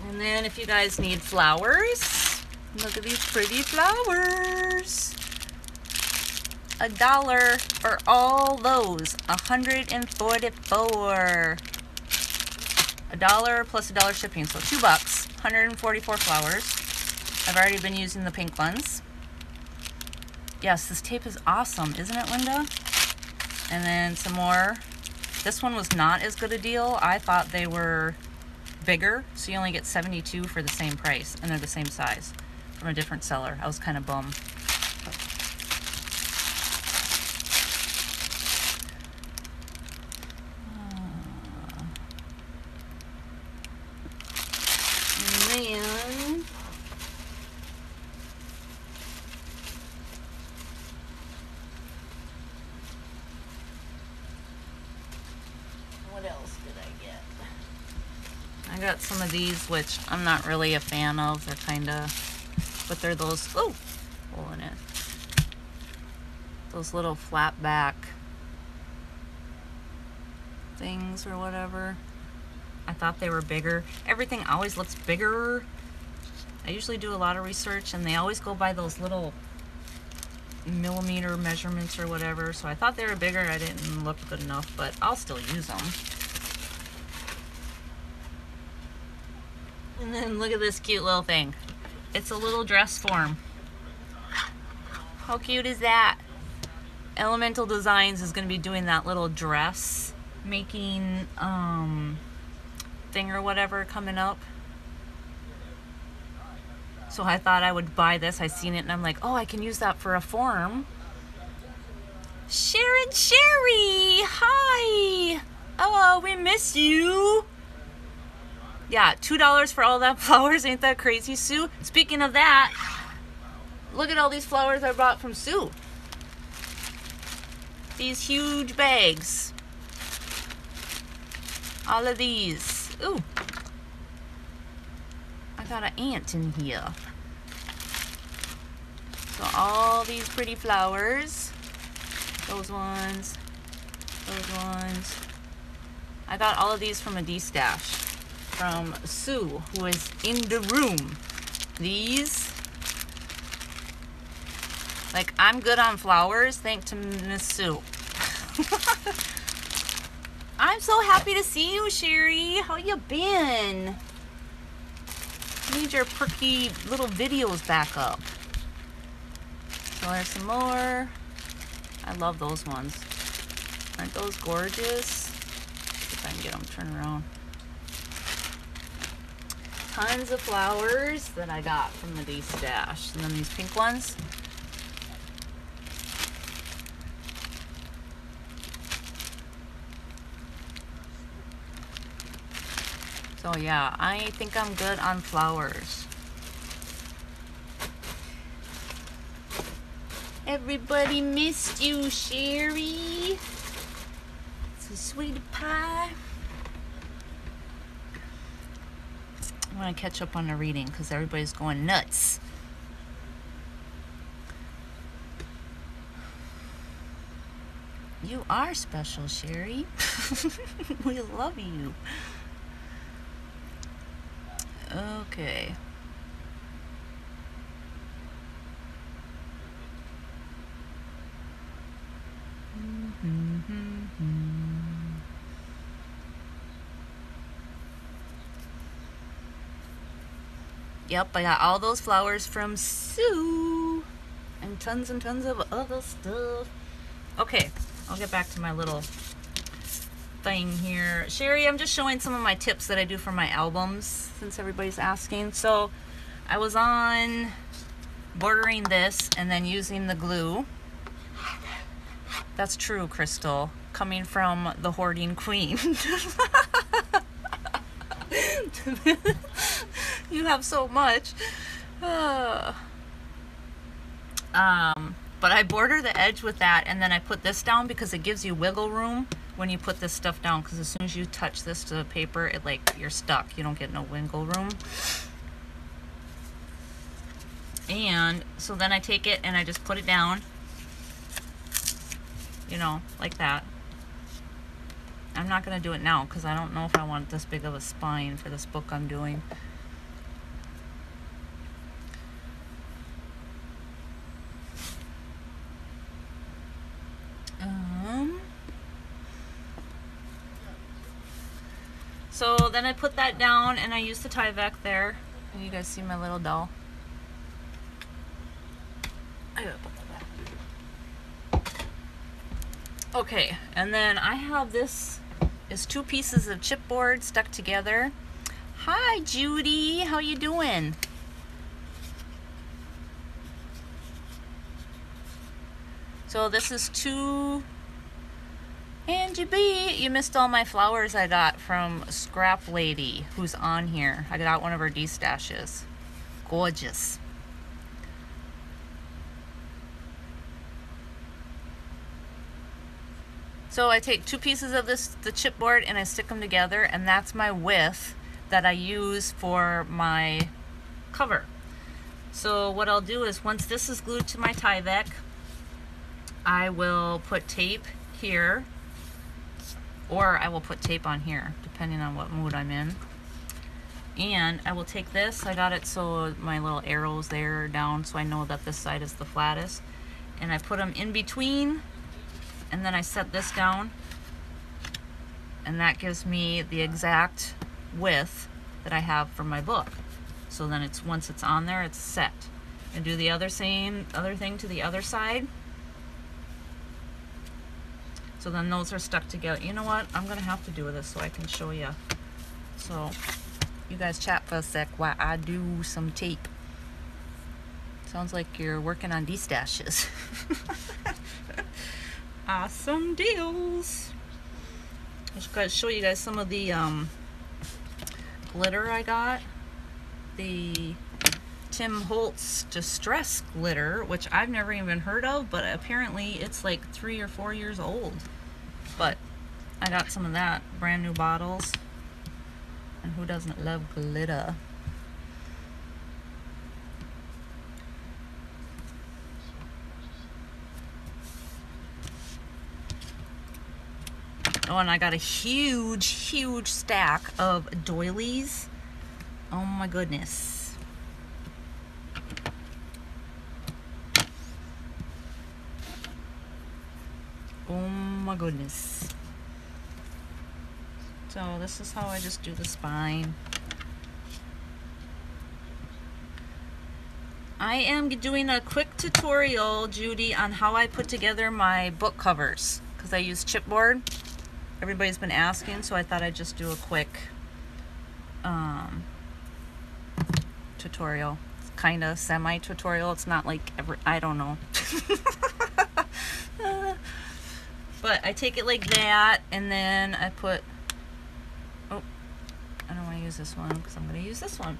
And then if you guys need flowers, look at these pretty flowers. $1 for all those. 144. $1 plus $1 shipping, so $2. 144 flowers. I've already been using the pink ones. Yes, this tape is awesome, isn't it, Linda? And then some more. This one was not as good a deal. I thought they were bigger, so you only get 72 for the same price, and they're the same size from a different seller. I was kind of bummed. I got some of these, which I'm not really a fan of. They're kind of, but they're those, oh, hole in it. Those little flat back things or whatever. I thought they were bigger. Everything always looks bigger. I usually do a lot of research and they always go by those little millimeter measurements or whatever. So I thought they were bigger. I didn't look good enough, but I'll still use them. And then look at this cute little thing. It's a little dress form. How cute is that? Elemental Designs is going to be doing that little dress making thing or whatever coming up. So I thought I would buy this. I seen it and I'm like, oh, I can use that for a form. Sharon Sherry, hi. Oh, we miss you. Yeah, $2 for all that flowers. Ain't that crazy, Sue? Speaking of that, look at all these flowers I bought from Sue. These huge bags. All of these. Ooh. I got an ant in here. So all these pretty flowers. Those ones. Those ones. I got all of these from a D-stash. From Sue, who is in the room. These, like, I'm good on flowers thanks to Miss Sue. I'm so happy to see you, Sherry. How you been? Need your perky little videos back up. So there's some more. I love those ones. Aren't those gorgeous? See if I can get them turned around. Tons of flowers that I got from the D-stash. And then these pink ones. So yeah, I think I'm good on flowers. Everybody missed you, Sherry. It's a sweet pie. I want to catch up on the reading because everybody's going nuts. You are special, Sherry. We love you. Okay. Yep, I got all those flowers from Sue. And tons of other stuff. Okay, I'll get back to my little thing here. Sherry, I'm just showing some of my tips that I do for my albums, since everybody's asking. So, I was on bordering this and then using the glue. That's true, Crystal. Coming from the hoarding queen. You have so much. But I border the edge with that, and then I put this down because it gives you wiggle room when you put this stuff down, because as soon as you touch this to the paper, it like you're stuck. You don't get no wiggle room. And so then I take it and I just put it down, you know, like that. I'm not going to do it now because I don't know if I want this big of a spine for this book I'm doing. So then I put that down and I use the Tyvek there. And you guys see my little doll? I gotta put that back. Okay, and then I have this is 2 pieces of chipboard stuck together. Hi Judy, how you doing? So this is 2. Angie B, you missed all my flowers I got from Scrap Lady, who's on here. I got one of her D-stashes. Gorgeous. So I take 2 pieces of the chipboard and I stick them together, and that's my width that I use for my cover. So what I'll do is once this is glued to my Tyvek, I will put tape here, or I will put tape on here, depending on what mood I'm in. And I will take this, I got it so my little arrows there are down so I know that this side is the flattest. And I put them in between, and then I set this down, and that gives me the exact width that I have for my book. So then it's, once it's on there, it's set. And do the other thing to the other side. So then those are stuck together. You know what? I'm going to have to do this so I can show you. So you guys chat for a sec while I do some tape. Sounds like you're working on D-stashes. Awesome deals. I just got to show you guys some of the glitter I got. The Tim Holtz Distress glitter, which I've never even heard of, but apparently it's like 3 or 4 years old. But I got some of that, brand new bottles. And who doesn't love glitter? Oh, and I got a huge, huge stack of doilies. Oh my goodness. Oh my goodness. So this is how I just do the spine. I am doing a quick tutorial, Judy, on how I put together my book covers because I use chipboard. Everybody's been asking, so I thought I'd just do a quick tutorial. It's kind of semi-tutorial. It's not like I don't know. But I take it like that, and then I put, oh, I don't want to use this one because I'm going to use this one.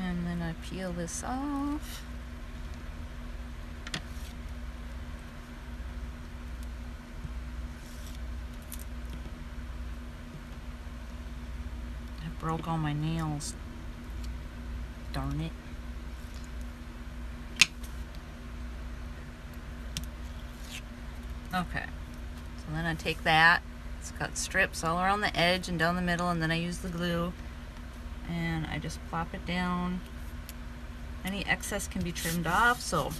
And then I peel this off. Broke all my nails. Darn it. Okay. So then I take that. It's got strips all around the edge and down the middle, and then I use the glue. And I just plop it down. Any excess can be trimmed off, so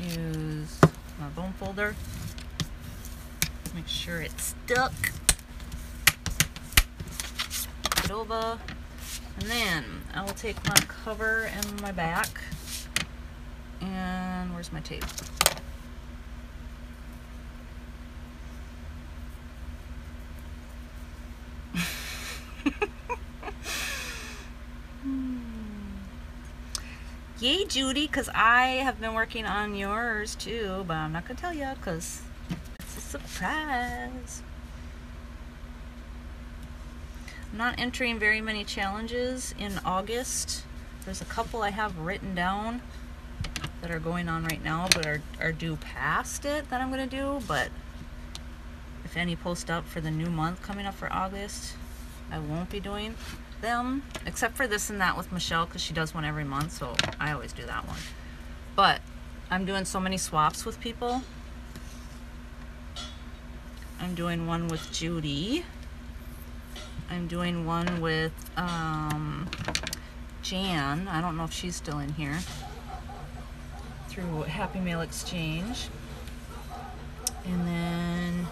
use my bone folder. Make sure it's stuck. Flip it over. And then I will take my cover and my back. And where's my tape? Yay, Judy, because I have been working on yours too, but I'm not going to tell you because Surprise! I'm not entering very many challenges in August. There's a couple I have written down that are going on right now, but are due past it that I'm going to do. But if any post up for the new month coming up for August, I won't be doing them, except for this and that with Michelle, because she does one every month, so I always do that one. But I'm doing so many swaps with people. I'm doing one with Judy. I'm doing one with Jan. I don't know if she's still in here. Through Happy Mail Exchange. And then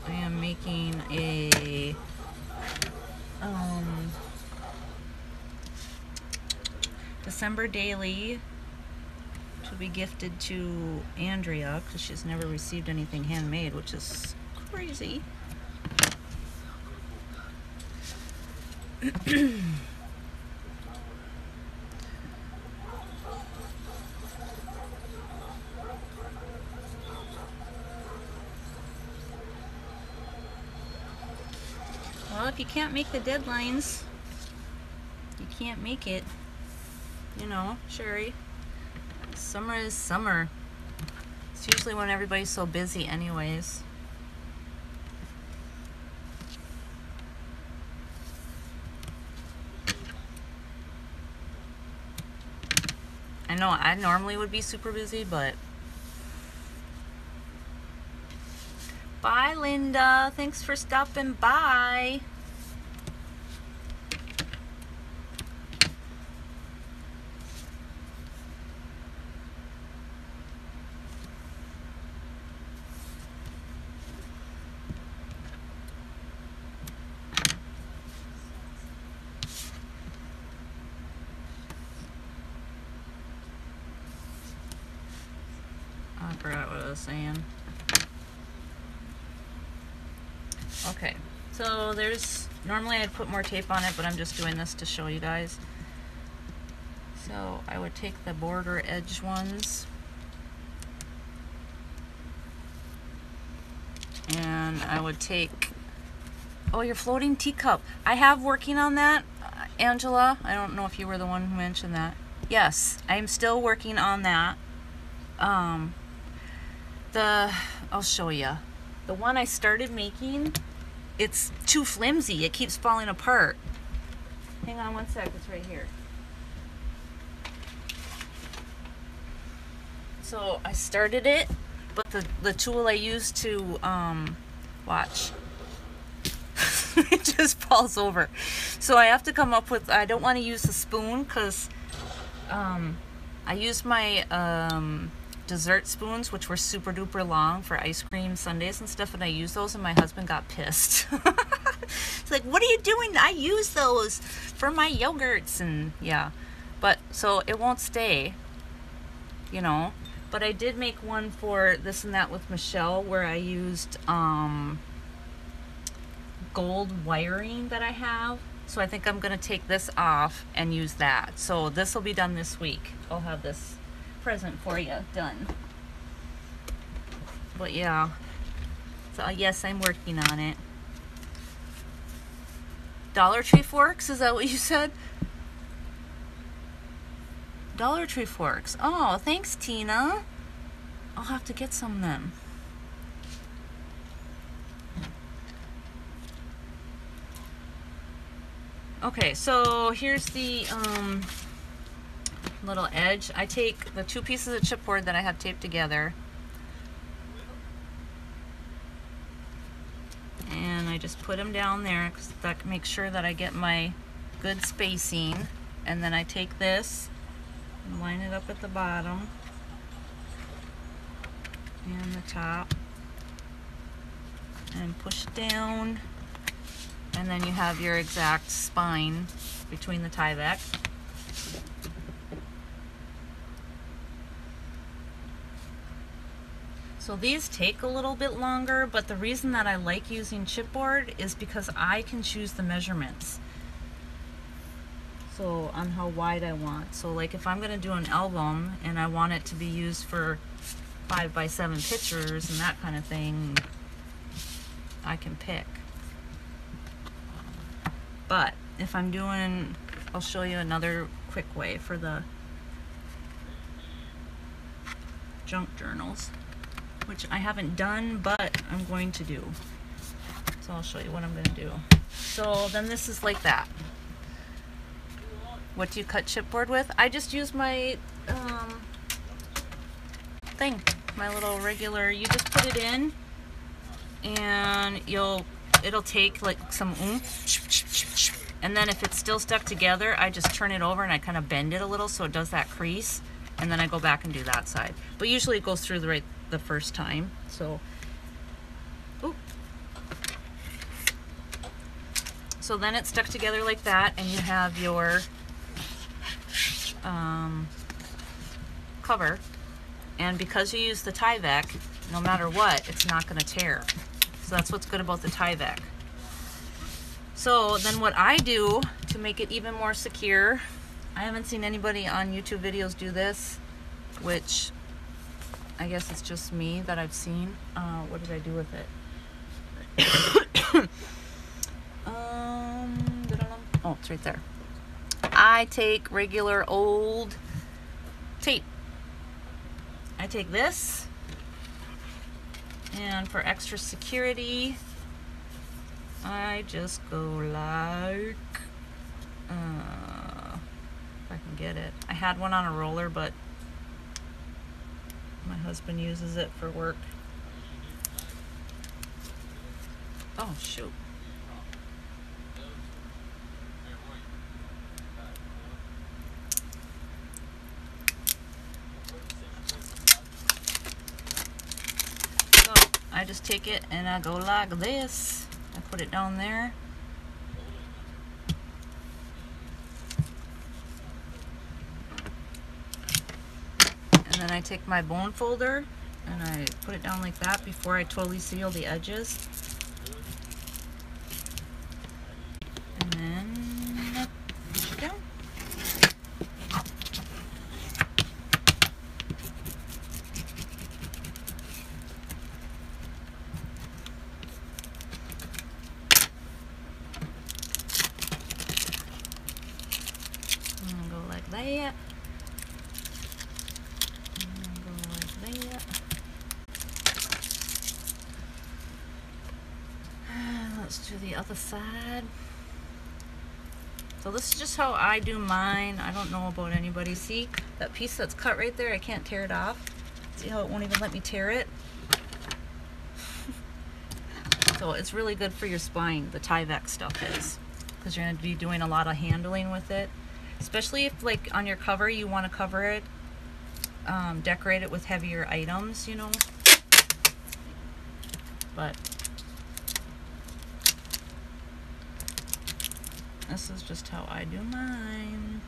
I am making a December daily to be gifted to Andrea, because she's never received anything handmade, which is crazy. Well, if you can't make the deadlines, you can't make it. You know, Sherry. Summer is summer. It's usually when everybody's so busy anyways. I know I normally would be super busy, but... Bye, Linda. Thanks for stopping by. I forgot what I was saying. Okay, so there's, normally I'd put more tape on it, but I'm just doing this to show you guys. So I would take the border edge ones and I would take, oh, your floating teacup. I have working on that, Angela. I don't know if you were the one who mentioned that. Yes, I'm still working on that. I'll show you. The one I started making, it's too flimsy. It keeps falling apart. Hang on one sec, it's right here. So I started it, but the tool I used to, watch, it just falls over. So I have to come up with, I don't want to use the spoon because I used my dessert spoons, which were super duper long for ice cream sundaes and stuff, and I used those and my husband got pissed. It's like, what are you doing? I use those for my yogurts, and yeah. But so it won't stay, you know. But I did make one for this and that with Michelle where I used gold wiring that I have. So I think I'm gonna take this off and use that. So this will be done this week. I'll have this present for you done. But yeah, so yes, I'm working on it. Dollar Tree forks, is that what you said? Dollar Tree forks. Oh, thanks, Tina. I'll have to get some then. Okay, so here's the little edge. I take the two pieces of chipboard that I have taped together and I just put them down there because that makes sure that I get my good spacing. And then I take this and line it up at the bottom and the top and push it down, and then you have your exact spine between the tie back. So these take a little bit longer, but the reason that I like using chipboard is because I can choose the measurements. So on how wide I want. So like if I'm gonna do an album and I want it to be used for 5x7 pictures and that kind of thing, I can pick. But if I'm doing, I'll show you another quick way for the junk journals, which I haven't done, but I'm going to do. So I'll show you what I'm going to do. So then this is like that. What do you cut chipboard with? I just use my thing, my little regular. You just put it in, and it'll take like some oomph. And then if it's still stuck together, I just turn it over and I kind of bend it a little so it does that crease, and then I go back and do that side. But usually it goes through the first time. So, oop. So then it's stuck together like that, and you have your cover. And because you use the Tyvek, no matter what, it's not going to tear. So that's what's good about the Tyvek. So then what I do to make it even more secure, I haven't seen anybody on YouTube videos do this, which I guess it's just me that I've seen. What did I do with it? Oh, it's right there. I take regular old tape. I take this, and for extra security, I just go like, if I can get it. I had one on a roller, but my husband uses it for work. Oh, shoot. So I just take it and I go like this. I put it down there. And then I take my bone folder and I put it down like that before I totally seal the edges. And then push it down. And go like that. Let's do the other side. So this is just how I do mine. I don't know about anybody. See that piece that's cut right there? I can't tear it off. See how it won't even let me tear it? So it's really good for your spine, the Tyvek stuff is, because you're going to be doing a lot of handling with it. Especially if, like, on your cover you want to cover it, decorate it with heavier items, you know. But this is just how I do mine.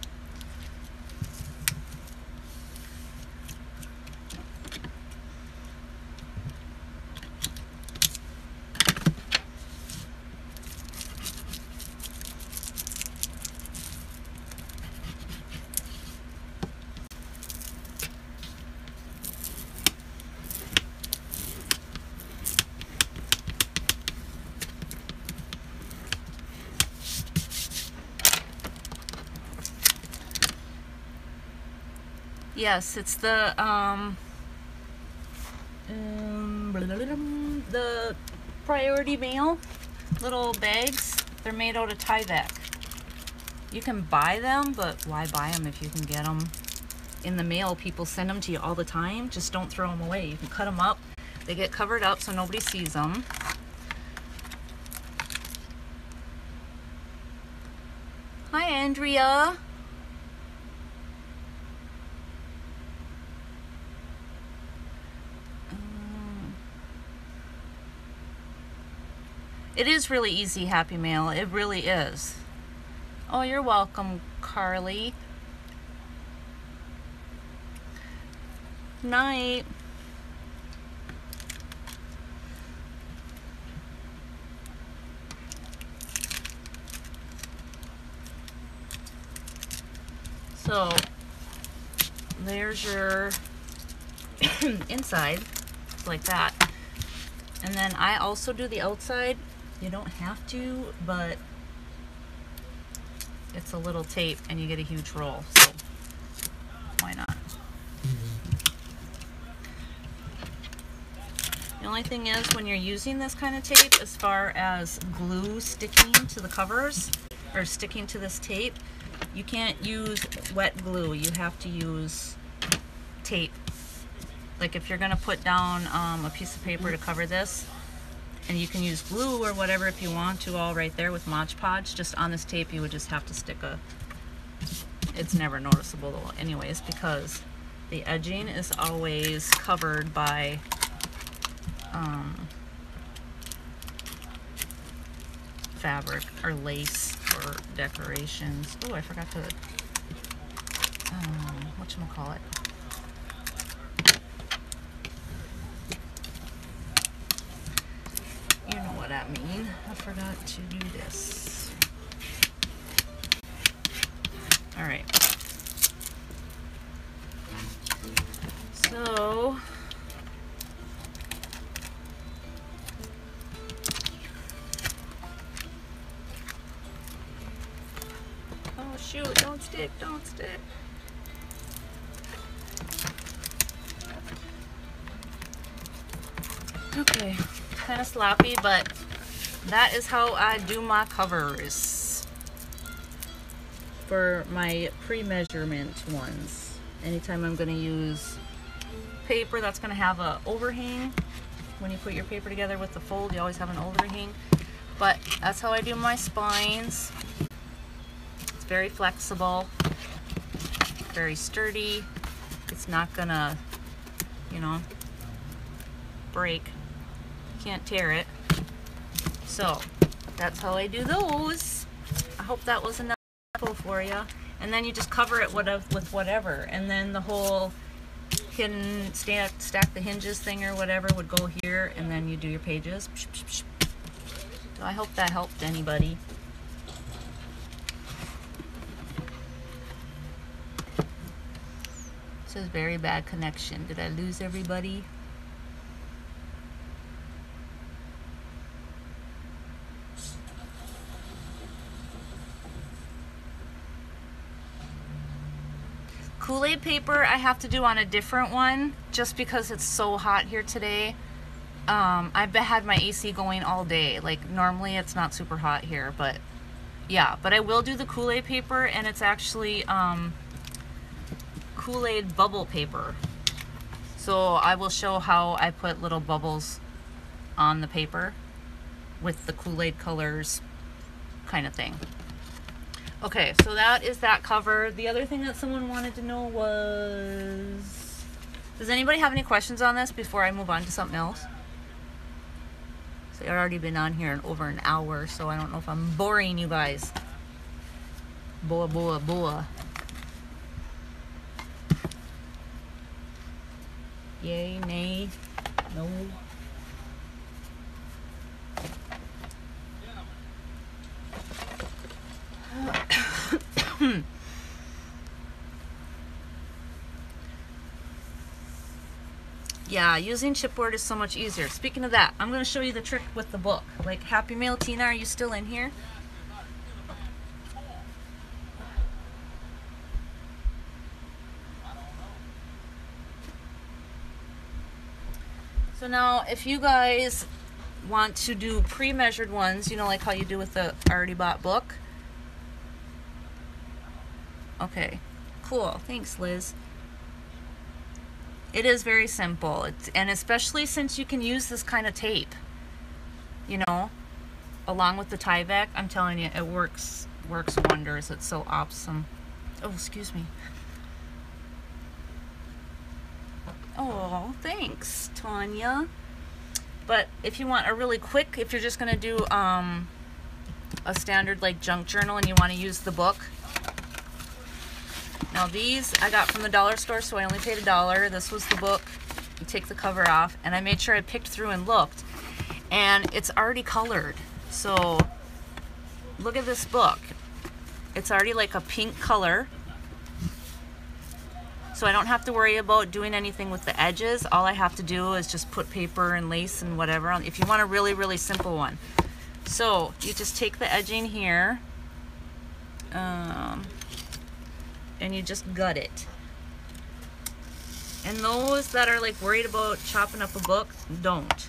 Yes, it's the priority mail little bags. They're made out of Tyvek. You can buy them, but why buy them if you can get them in the mail? People send them to you all the time. Just don't throw them away. You can cut them up. They get covered up so nobody sees them. Hi, Andrea. It is really easy, Happy Mail. It really is. Oh, you're welcome, Carly. Night. So, there's your inside, like that. And then I also do the outside. You don't have to, but it's a little tape and you get a huge roll, so why not? The only thing is, when you're using this kind of tape, as far as glue sticking to the covers or sticking to this tape, you can't use wet glue. You have to use tape. Like if you're gonna put down a piece of paper to cover this, and you can use glue or whatever if you want to, all right there with Mod Podge, just on this tape you would just have to stick a, it's never noticeable though anyways, because the edging is always covered by fabric or lace or decorations. Oh, I forgot to whatchamacallit. You know what I mean. I forgot to do this. Alright. So oh shoot, don't stick, don't stick. Okay, kind of sloppy, but that is how I do my covers for my pre-measurement ones. Anytime I'm going to use paper that's going to have a overhang, when you put your paper together with the fold, you always have an overhang. But that's how I do my spines. It's very flexible, very sturdy. It's not gonna, you know, break. Can't tear it. So that's how I do those. I hope that was enough for you. And then you just cover it with whatever, and then the whole hidden stack the hinges thing or whatever would go here, and then you do your pages. So I hope that helped anybody. This is very bad connection. Did I lose everybody? Kool-Aid paper I have to do on a different one just because it's so hot here today. I've had my AC going all day. Like normally it's not super hot here, but yeah, but I will do the Kool-Aid paper, and it's actually Kool-Aid bubble paper. So I will show how I put little bubbles on the paper with the Kool-Aid colors kind of thing. Okay, so that is that cover. The other thing that someone wanted to know was, does anybody have any questions on this before I move on to something else? So I've already been on here in over an hour, so I don't know if I'm boring you guys. Boa, boa, boa. Yay, nay, no. Yeah, using chipboard is so much easier. Speaking of that, I'm going to show you the trick with the book. Like, Happy Mail Tina, are you still in here? So now, if you guys want to do pre-measured ones, you know, like how you do with the already bought book. Okay, cool. Thanks, Liz. It is very simple, and especially since you can use this kind of tape, you know, along with the Tyvek. I'm telling you, it works wonders. It's so awesome. Oh, excuse me. Oh, thanks, Tanya. But if you want a really quick, if you're just gonna do a standard like junk journal and you want to use the book. Now these I got from the dollar store, so I only paid $1. This was the book. You take the cover off, and I made sure I picked through and looked, and it's already colored. So look at this book. It's already like a pink color. So I don't have to worry about doing anything with the edges. All I have to do is just put paper and lace and whatever on, if you want a really, really simple one. So you just take the edging here, and you just gut it. And those that are like worried about chopping up a book, don't.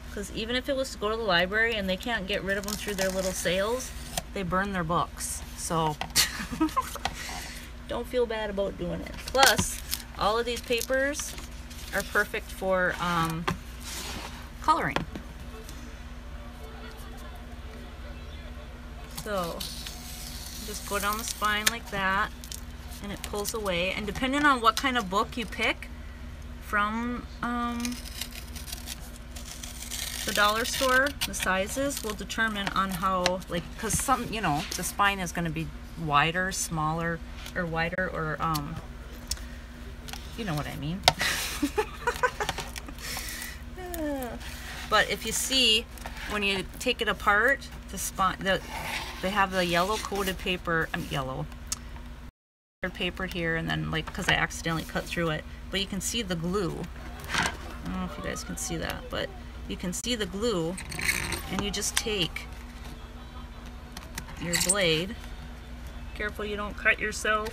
Because even if it was to go to the library and they can't get rid of them through their little sales, they burn their books. So don't feel bad about doing it. Plus, all of these papers are perfect for coloring. So just go down the spine like that, and it pulls away. And depending on what kind of book you pick from the dollar store, the sizes will determine on how, like, because some, you know, the spine is going to be wider, smaller, or wider, or you know what I mean. But if you see, when you take it apart, the spine, they have the yellow coated paper, yellow papered here, and then, like, because I accidentally cut through it, but you can see the glue. I don't know if you guys can see that, but you can see the glue, and you just take your blade. Careful you don't cut yourself.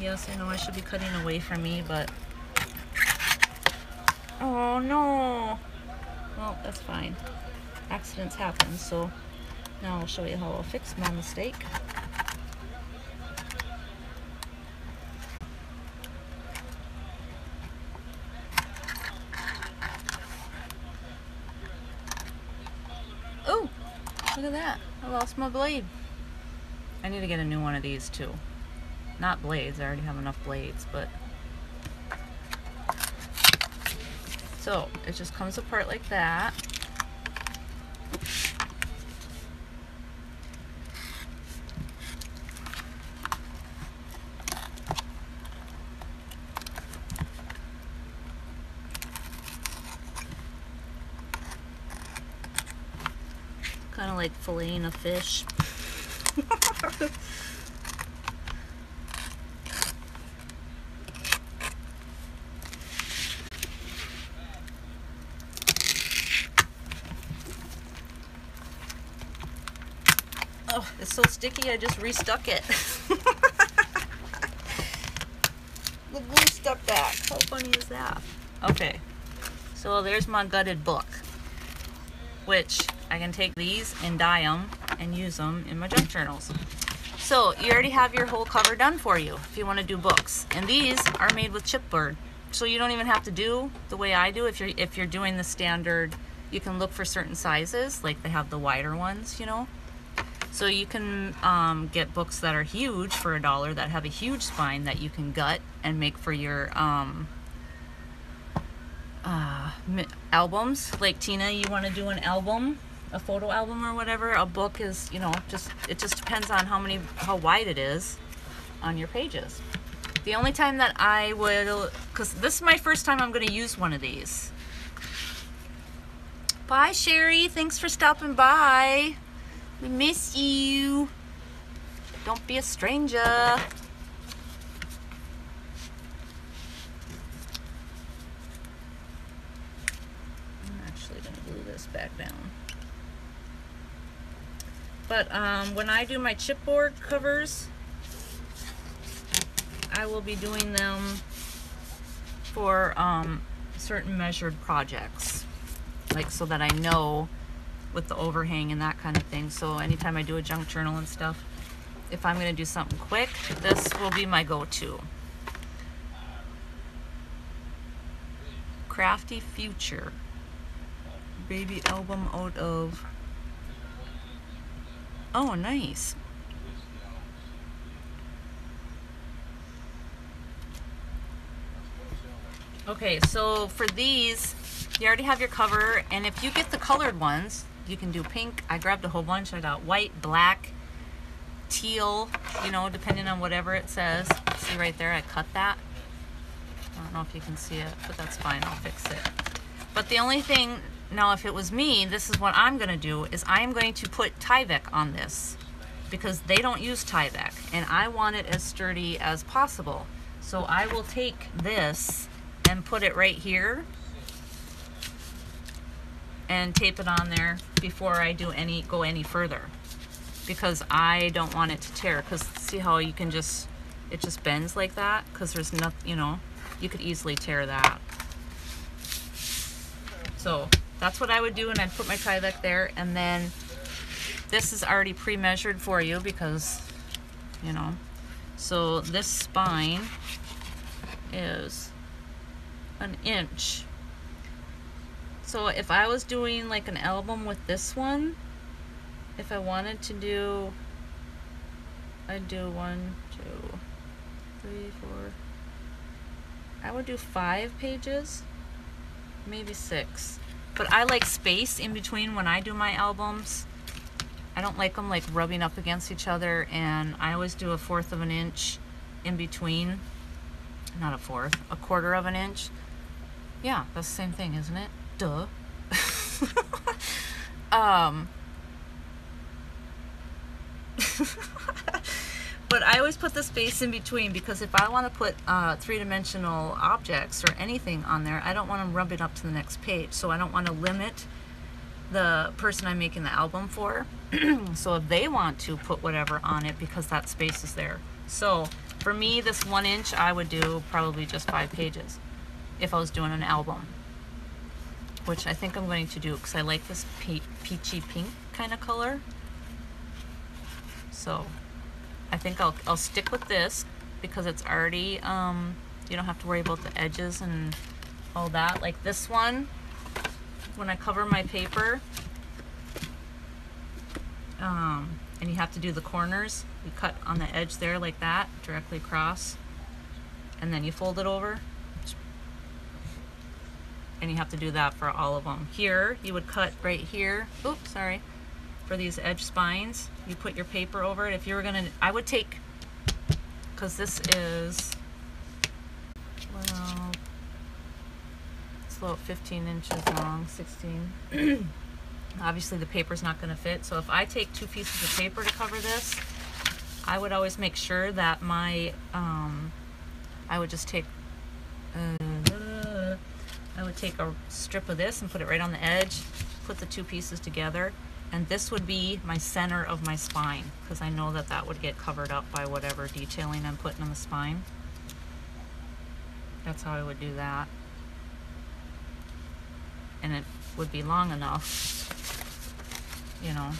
Yes, I know I should be cutting away from me, but oh no. Well, that's fine. Accidents happen, so now I'll show you how I'll fix my mistake. Oh, look at that. I lost my blade. I need to get a new one of these too. Not blades, I already have enough blades, but so it just comes apart like that. Kind of like filleting a fish. Oh, it's so sticky, I just restuck it. The glue stuck back. How funny is that? Okay, so there's my gutted book, which I can take these and dye them and use them in my junk journals. So you already have your whole cover done for you if you want to do books. And these are made with chipboard, so you don't even have to do the way I do. If you're doing the standard, you can look for certain sizes, like they have the wider ones, you know. So you can get books that are huge for $1 that have a huge spine that you can gut and make for your albums. Like Tina, you want to do an album, a photo album or whatever. A book is, you know, it just depends on how wide it is on your pages. The only time that I will, because this is my first time I'm going to use one of these. Bye, Sherry. Thanks for stopping by. We miss you. Don't be a stranger. I'm actually going to glue this back down. But when I do my chipboard covers, I will be doing them for certain measured projects, like so that I know with the overhang and that kind of thing. So anytime I do a junk journal and stuff, if I'm going to do something quick, this will be my go-to. Crafty Future baby album out of, oh nice. Okay, so for these, you already have your cover, and if you get the colored ones, you can do pink. I grabbed a whole bunch. I got white, black, teal, you know, depending on whatever it says. See right there, I cut that. I don't know if you can see it, but that's fine, I'll fix it. But the only thing, now if it was me, this is what I'm gonna do, is I am going to put Tyvek on this. because they don't use Tyvek, and I want it as sturdy as possible. So I will take this and put it right here and tape it on there before I do go any further, because I don't want it to tear. Because see how you can just, it just bends like that, because there's nothing, you know, you could easily tear that. So that's what I would do, and I'd put my Tyvek there, and then this is already pre-measured for you because, you know, so this spine is 1 inch. So if I was doing like an album with this one, if I wanted to do, I'd do 1, 2, 3, 4, I would do 5 pages, maybe 6. But I like space in between when I do my albums. I don't like them like rubbing up against each other, and I always do 1/4 of an inch in between. Not 1/4, 1/4 of an inch. Yeah, that's the same thing, isn't it? Duh. But I always put the space in between, because if I want to put 3-dimensional objects or anything on there, I don't want to rub it up to the next page. So I don't want to limit the person I'm making the album for. So if they want to put whatever on it, because that space is there. So for me, this 1 inch, I would do probably just 5 pages if I was doing an album, which I think I'm going to do because I like this peachy pink kind of color. So I think I'll stick with this because it's already, you don't have to worry about the edges and all that. Like this one, when I cover my paper, and you have to do the corners, you cut on the edge there like that, directly across, and then you fold it over. And you have to do that for all of them. Here, you would cut right here. Oops, sorry. For these edge spines, you put your paper over it. If you were gonna, I would take, because this is, well, it's about 15 inches long, 16. Obviously the paper's not gonna fit. So if I take 2 pieces of paper to cover this, I would always make sure that my, I would just take, I would take a strip of this and put it right on the edge, put the 2 pieces together, and this would be my center of my spine, because I know that that would get covered up by whatever detailing I'm putting on the spine. That's how I would do that. And it would be long enough, you know,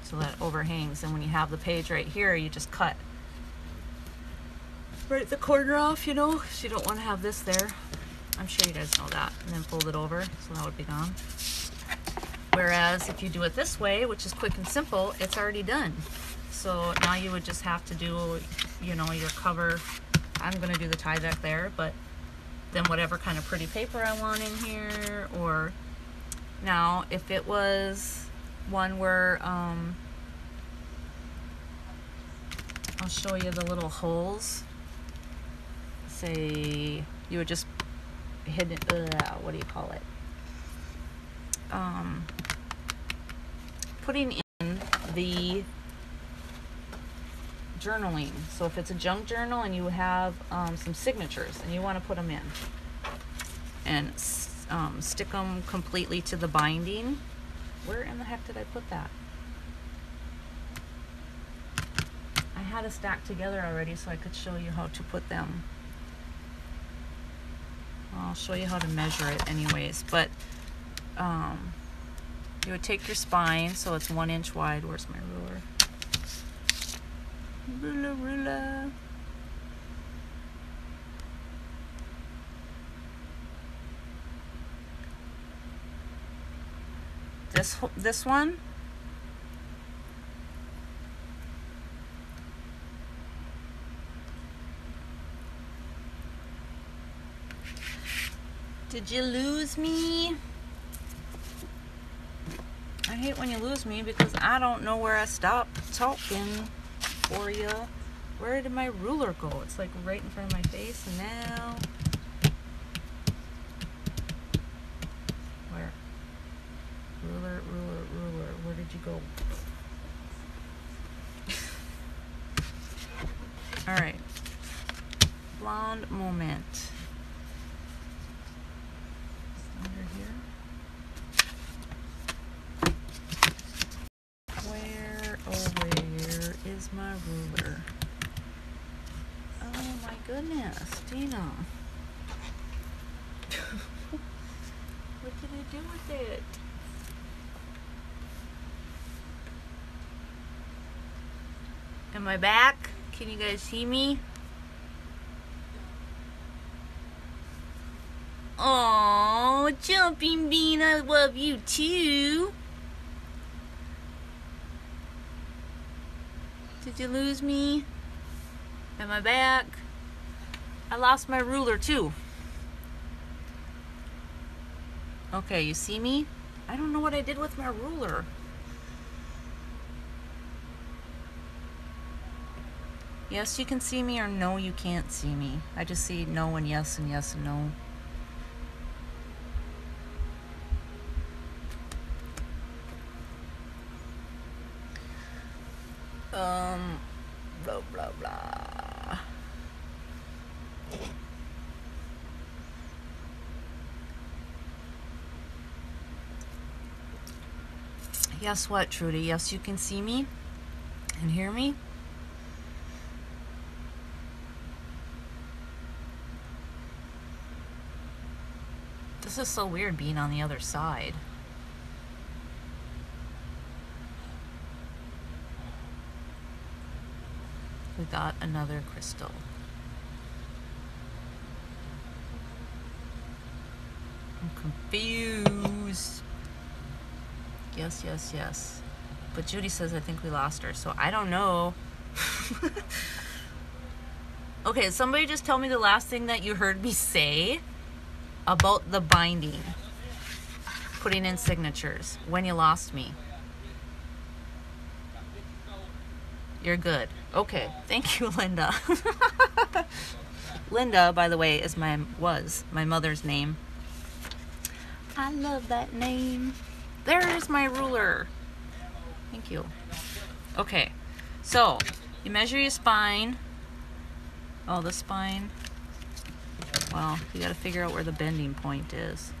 so that it overhangs. And when you have the page right here, you just cut right the corner off, you know, so you don't want to have this there. I'm sure you guys know that. And then fold it over, so that would be gone. Whereas if you do it this way, which is quick and simple, it's already done. So now you would just have to do, you know, your cover. I'm going to do the Tyvek there, but then whatever kind of pretty paper I want in here. Or now if it was one where, I'll show you the little holes. Say you would just hit it, what do you call it? Putting in the journaling. So if it's a junk journal and you have some signatures and you want to put them in and stick them completely to the binding. Where in the heck did I put that? I had it stacked together already so I could show you how to put them. I'll show you how to measure it anyways, but you would take your spine, so it's 1 inch wide. Where's my ruler? Ruler. This one, did you lose me? I hate when you lose me because I don't know where I stopped talking for you. Where did my ruler go? It's like right in front of my face, and now where? Ruler, where did you go? All right. Blonde moment. Under here. Where, oh where is my ruler? Oh my goodness, Dina. What did I do with it? Am I back? Can you guys see me? Oh, Jumping Bean, I love you too. Did you lose me? Am I back? I lost my ruler too. Okay, you see me? I don't know what I did with my ruler. Yes, you can see me, or no, you can't see me. I just see no and yes and yes and no. Blah, blah, blah. Guess what, Trudy? Yes, you can see me and hear me. This is so weird being on the other side. We got another crystal. I'm confused. Yes, yes, yes. But Judy says I think we lost her, so I don't know. Okay, somebody just tell me the last thing that you heard me say about the binding. Putting in signatures. When you lost me. You're good. Okay. Thank you, Linda. Linda, by the way, was my mother's name. I love that name. There's my ruler. Thank you. Okay. So, you measure your spine. Oh, the spine. Well, you got to figure out where the bending point is.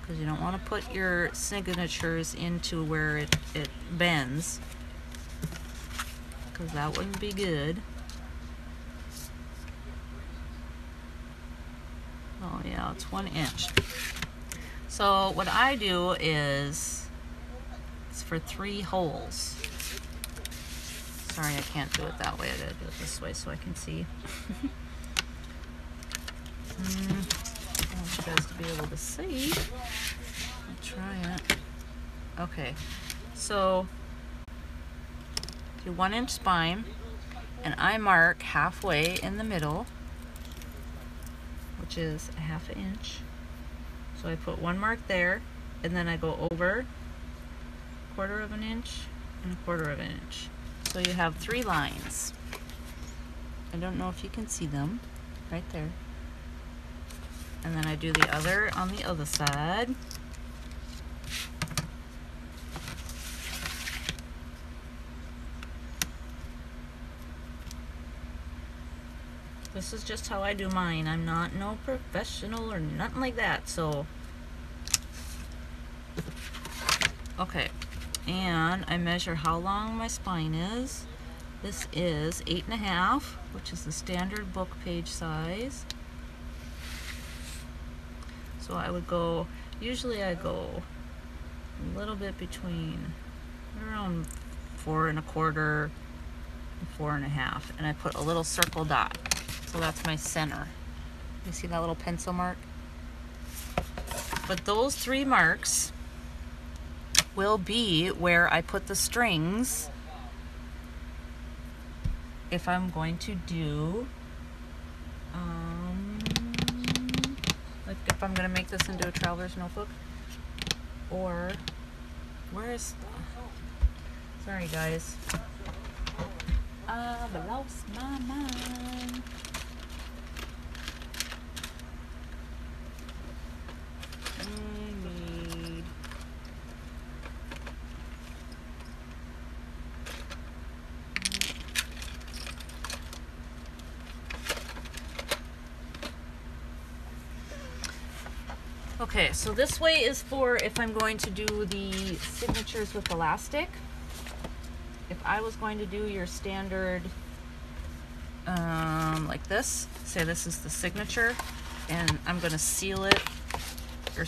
Because you don't want to put your signatures into where it bends. Because that wouldn't be good. Oh yeah, it's 1 inch. So what I do is, it's for 3 holes. Sorry, I can't do it that way. I gotta do it this way so I can see. I want you guys to be able to see. I'll try it. Okay, so do 1 inch spine, and I mark halfway in the middle, which is a 1/2 inch. So I put 1 mark there, and then I go over 1/4 inch and 1/4 inch. So you have 3 lines. I don't know if you can see them, right there. And then I do the other on the other side. This is just how I do mine. I'm not no professional or nothing like that, so. Okay, and I measure how long my spine is. This is 8.5, which is the standard book page size. So I would go, usually I go a little bit between around 4 1/4 and 4 1/2, and I put a little circle dot. So that's my center. You see that little pencil mark? But those 3 marks will be where I put the strings if I'm going to do, like if I'm going to make this into a traveler's notebook, or where's, sorry guys, I've lost my mind. Okay, so this way is for if I'm going to do the signatures with elastic. If I was going to do your standard like this, say this is the signature, and I'm going to seal it, or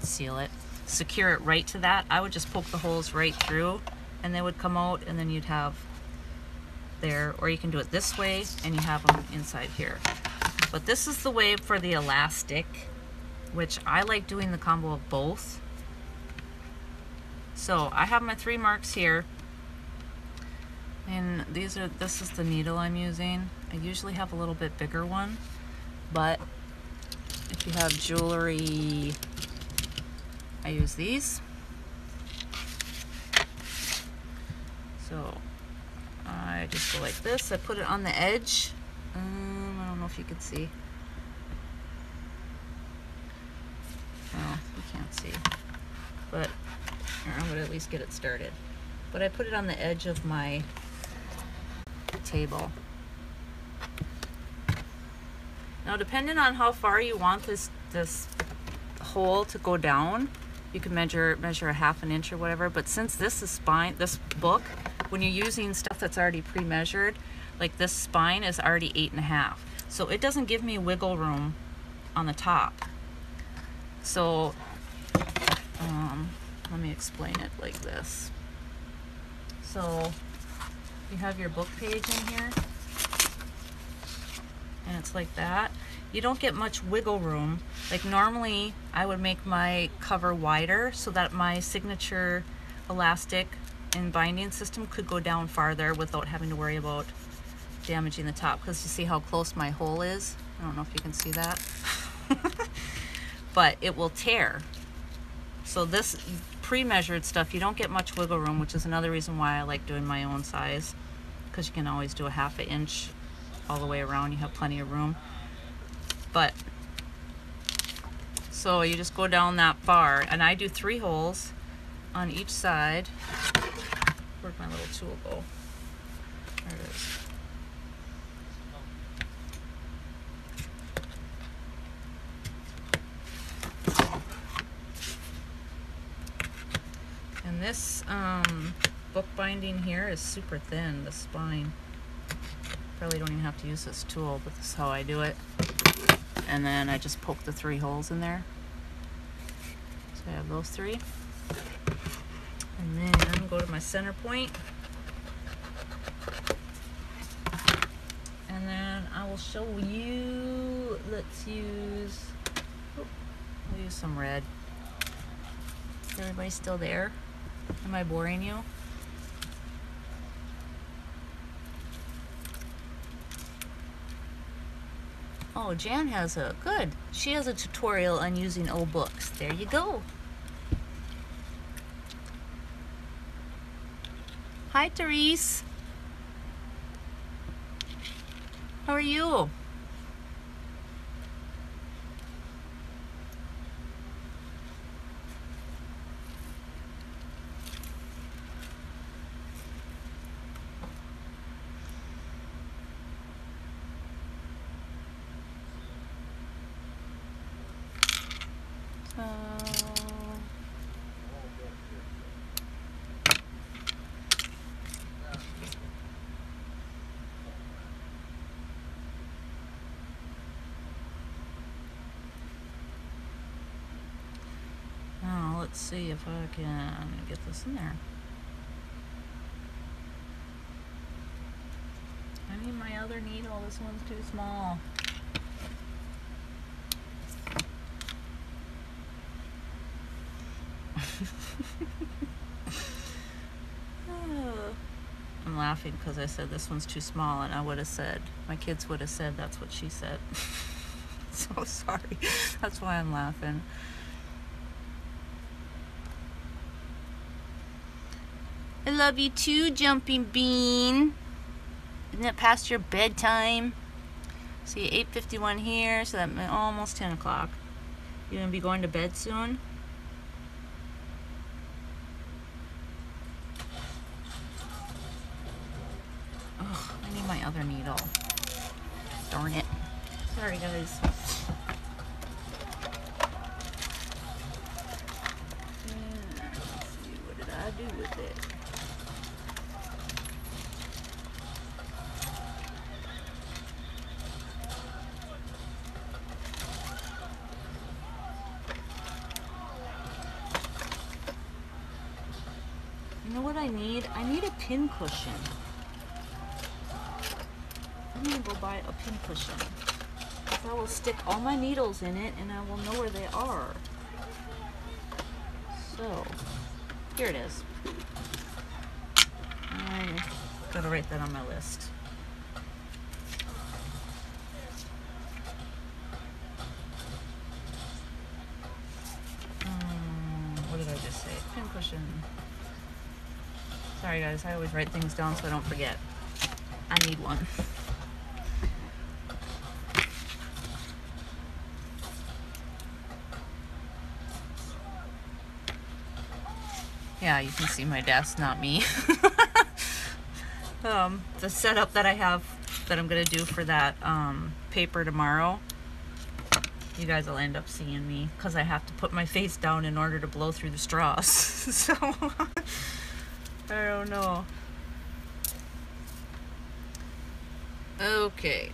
secure it right to that, I would just poke the holes right through and they would come out, and then you'd have there, or you can do it this way and you have them inside here. But this is the way for the elastic, which I like doing the combo of both. So I have my 3 marks here, and this is the needle I'm using. I usually have a little bit bigger one, but if you have jewelry, I use these. So I just go like this. I put it on the edge. I don't know if you can see. Oh, you can't see. But I would at least get it started. But I put it on the edge of my table. Now, depending on how far you want this hole to go down, you can measure a 1/2 inch or whatever. But since this is this book, when you're using stuff that's already pre-measured, like this spine is already 8.5, so it doesn't give me wiggle room on the top. So let me explain it like this. So you have your book page in here, and it's like that. You don't get much wiggle room. Like normally I would make my cover wider so that my signature elastic and binding system could go down farther without having to worry about damaging the top, because you see how close my hole is? I don't know if you can see that. But it will tear. So this pre-measured stuff, you don't get much wiggle room, which is another reason why I like doing my own size, because you can always do a 1/2 inch all the way around. You have plenty of room. But so you just go down that far, and I do 3 holes on each side. Where'd my little tool go? There it is. And this book binding here is super thin, the spine. Probably don't even have to use this tool, but this is how I do it. And then I just poke the 3 holes in there. So I have those 3. And then go to my center point. And then I will show you, let's use, we'll use some red. Is everybody still there? Am I boring you? Oh, Jan has she has a tutorial on using old books. There you go. Hi, Therese. How are you? Now let's see if I can get this in there. I need my other needle. This one's too small. I'm laughing because I said this one's too small, and I would have said, my kids would have said that's what she said. So sorry. That's why I'm laughing. I love you too, Jumping Bean. Isn't it past your bedtime? See, 8:51 here, so that almost 10 o'clock. You gonna be going to bed soon? Oh, I need my other needle. Darn it. Sorry, guys. with it. You know what I need? I need a pin cushion. I'm gonna go buy a pin cushion. I will stick all my needles in it and I will know where they are. So, here it is. I gotta write that on my list. What did I just say? Pin cushion. Sorry guys, I always write things down so I don't forget. I need one. Yeah, you can see my desk, not me. The setup that I have that I'm gonna do for that paper tomorrow, you guys will end up seeing me because I have to put my face down in order to blow through the straws. So I don't know. Okay.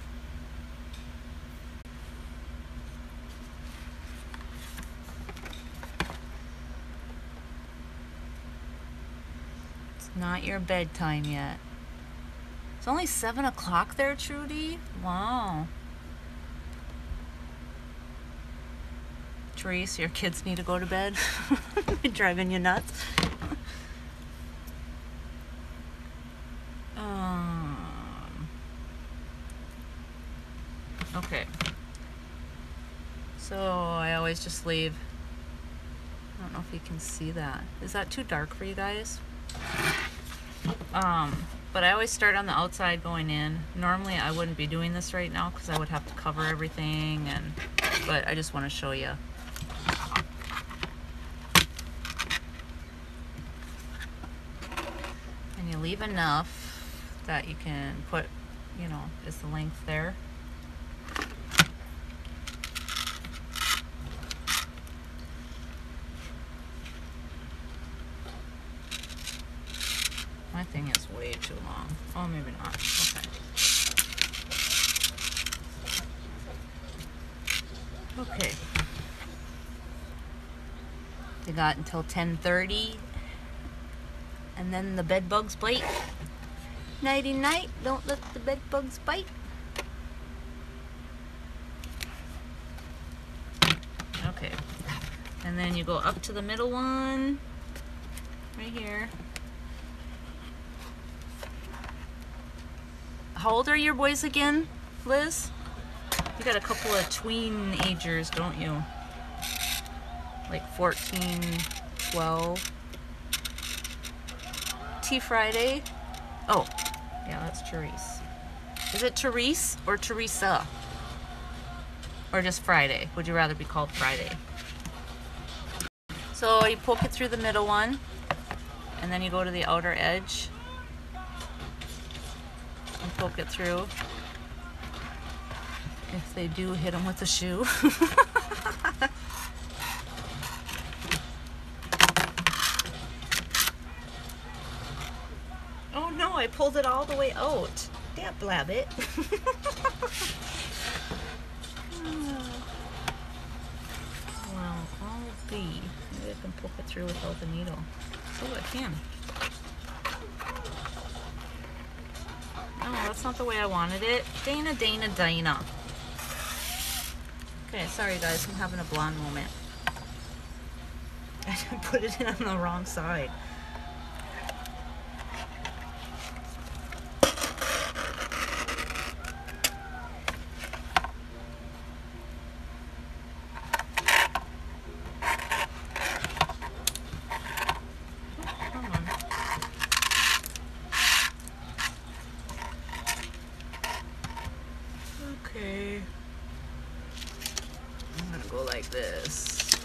It's not your bedtime yet. It's only 7 o'clock there, Trudy? Wow. Therese, your kids need to go to bed? Driving you nuts? Okay. So I always just leave. I don't know if you can see that. Is that too dark for you guys? But I always start on the outside going in. Normally I wouldn't be doing this right now because I would have to cover everything, but I just want to show you. And you leave enough that you can put, you know, is the length there. My thing is way too long. Oh, maybe not. Okay. Okay. You got until 10:30, and then the bed bugs bite. Nighty night. Don't let the bed bugs bite. Okay. And then you go up to the middle one, right here. How old are your boys again, Liz? You got a couple of tween agers, don't you? Like 14, 12. Tea Friday. Oh, yeah, that's Therese. Is it Therese or Teresa? Or just Friday? Would you rather be called Friday? So you poke it through the middle one, and then you go to the outer edge. And poke it through. If they do, hit them with a shoe. Oh no, I pulled it all the way out. That blabbit. Well, I'll be. Maybe I can poke it through without the needle. Oh, I can. Oh, that's not the way I wanted it. Dana, Dana, Dana. Okay, sorry guys, I'm having a blonde moment. I put it in on the wrong side. Okay. I'm gonna go like this.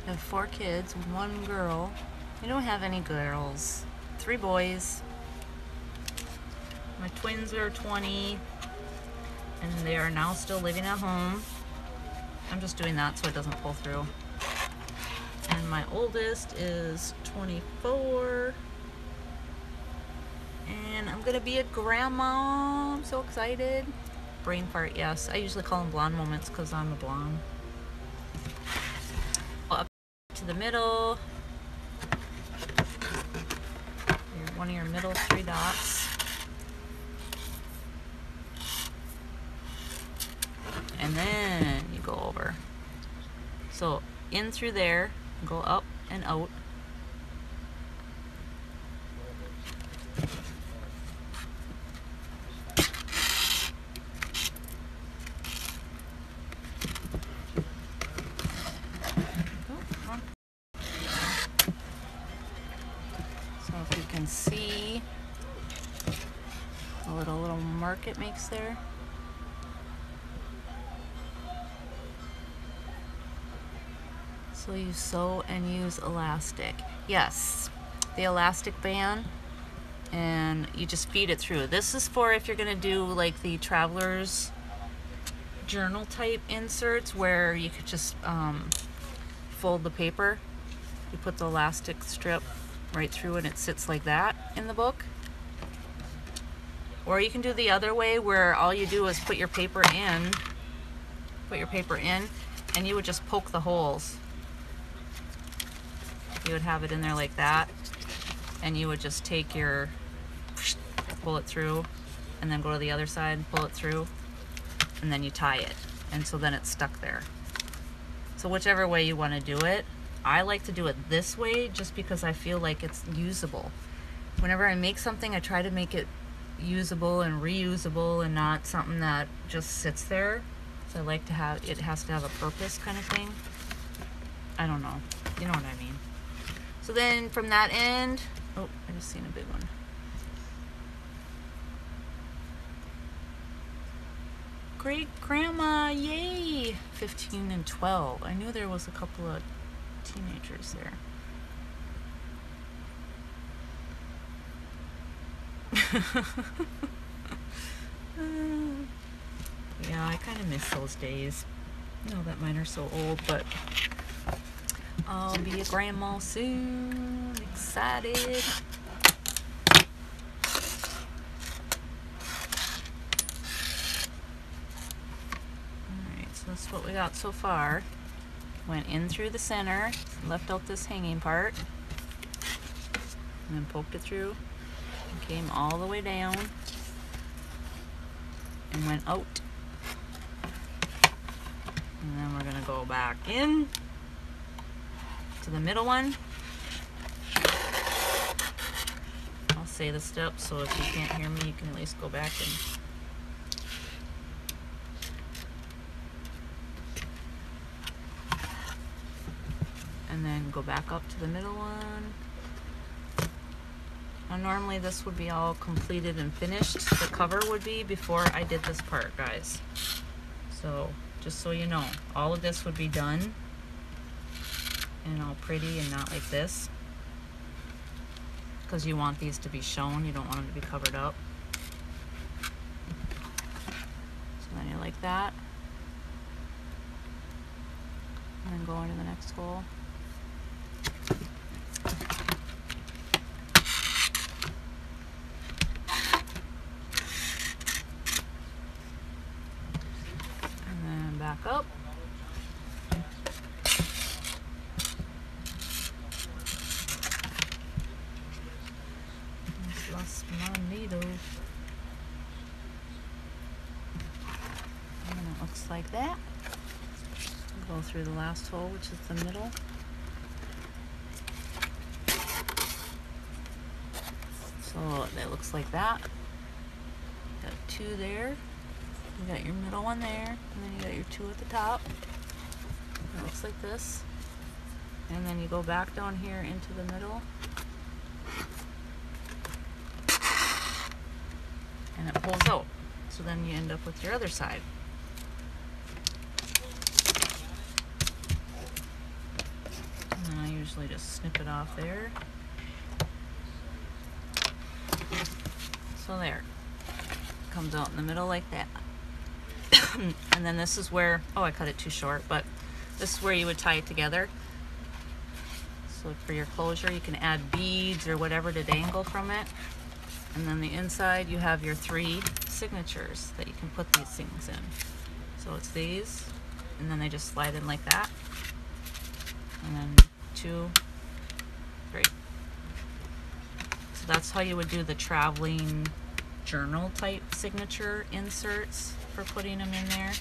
I have 4 kids, 1 girl. I don't have any girls. 3 boys. My twins are 20, and they are now still living at home. I'm just doing that so it doesn't pull through. And my oldest is 24. And I'm gonna be a grandma. I'm so excited. Brain fart, yes. I usually call them blonde moments because I'm a blonde. Up to the middle. One of your middle 3 dots. And then you go over. So in through there, go up and out. So if you can see the little mark it makes there. So you sew and use elastic. Yes, the elastic band, and you just feed it through. This is for if you're gonna do like the traveler's journal type inserts where you could just fold the paper. You put the elastic strip right through and it sits like that in the book. Or you can do the other way where all you do is put your paper in, and you would just poke the holes. You would have it in there like that, and you would just take your, pull it through, and then go to the other side, pull it through, and then you tie it. And so then it's stuck there. So whichever way you want to do it, I like to do it this way just because I feel like it's usable. Whenever I make something, I try to make it usable and reusable and not something that just sits there. So I like to have, it has to have a purpose kind of thing. I don't know. You know what I mean. So then from that end, oh, I just seen a big one. Great grandma, yay! 15 and 12. I knew there was a couple of teenagers there. Yeah, I kind of miss those days. You know that mine are so old, but I'll be a grandma soon. Excited. Alright, so that's what we got so far. Went in through the center, left out this hanging part, and then poked it through, and came all the way down, and went out. And then we're gonna go back in to the middle one. I'll say the steps, so if you can't hear me, you can at least go back and then go back up to the middle one. Now normally this would be all completed and finished. The cover would be before I did this part, guys. So just so you know, all of this would be done and all pretty and not like this, because you want these to be shown, you don't want them to be covered up. So then you like that, and then go into the next hole. And then back up. Lost my needle. And it looks like that. Go through the last hole, which is the middle. So that looks like that. Got 2 there. You got your middle one there, and then you got your 2 at the top. It looks like this. And then you go back down here into the middle. And it pulls out. So then you end up with your other side. And then I usually just snip it off there. So there. Comes out in the middle like that. And then this is where, oh, I cut it too short, but this is where you would tie it together. So for your closure, you can add beads or whatever to dangle from it. And then the inside, you have your 3 signatures that you can put these things in. So it's these, and then they just slide in like that. And then 2, 3. So that's how you would do the traveling journal type signature inserts for putting them in there.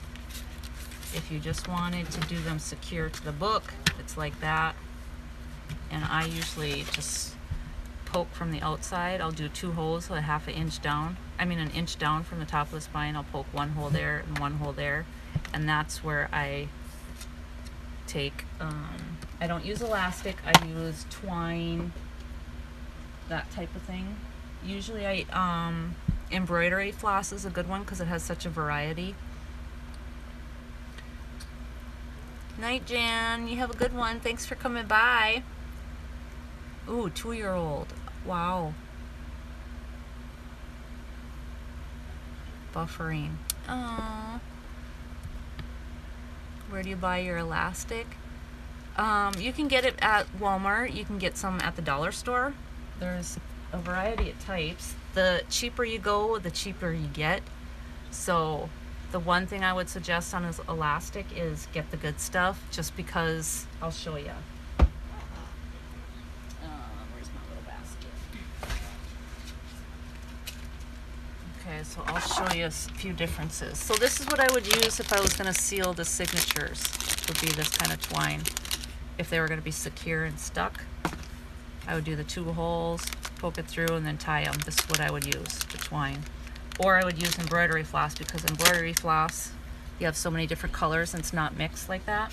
If you just wanted to do them secure to the book, it's like that. And I usually just poke from the outside. I'll do 2 holes, so a half an inch down. I mean an inch down from the top of the spine. I'll poke 1 hole there and 1 hole there. And that's where I take, I don't use elastic, I use twine, that type of thing. Usually embroidery floss is a good one because it has such a variety. Night, Jan. You have a good one. Thanks for coming by. Ooh, 2-year-old. Wow. Buffering. Aww. Where do you buy your elastic? You can get it at Walmart. You can get some at the dollar store. There's a variety of types. The cheaper you go, the cheaper you get. So the one thing I would suggest on his elastic is get the good stuff, just because I'll show you. Where's my little basket? Okay, so I'll show you a few differences. So this is what I would use if I was going to seal the signatures. Would be this kind of twine. If they were going to be secure and stuck, I would do the 2 holes, poke it through, and then tie them. This is what I would use, the twine. Or I would use embroidery floss, because embroidery floss, you have so many different colors and it's not mixed like that.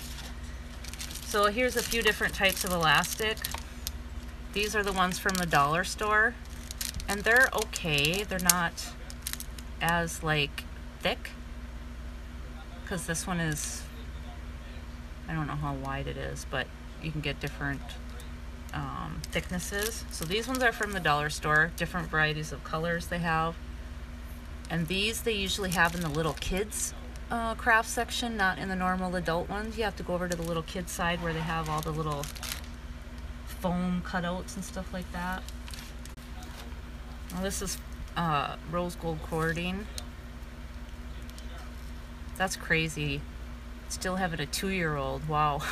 So here's a few different types of elastic. These are the ones from the dollar store, and they're okay. They're not as like thick, because this one is, I don't know how wide it is, but you can get different thicknesses. So these ones are from the dollar store, different varieties of colors they have. And these they usually have in the little kids craft section, not in the normal adult ones. You have to go over to the little kids side where they have all the little foam cutouts and stuff like that. Well, this is rose gold cording. That's crazy. Still having a 2-year-old. Wow.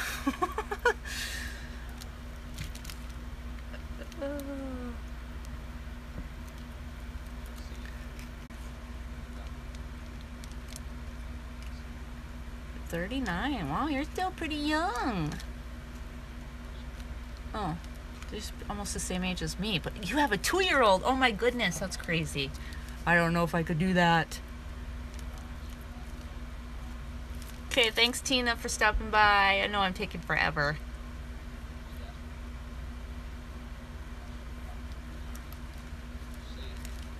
$39. Wow, you're still pretty young. Oh, they're almost the same age as me, but you have a 2-year-old. Oh my goodness, that's crazy. I don't know if I could do that. Okay, thanks Tina for stopping by. I know I'm taking forever.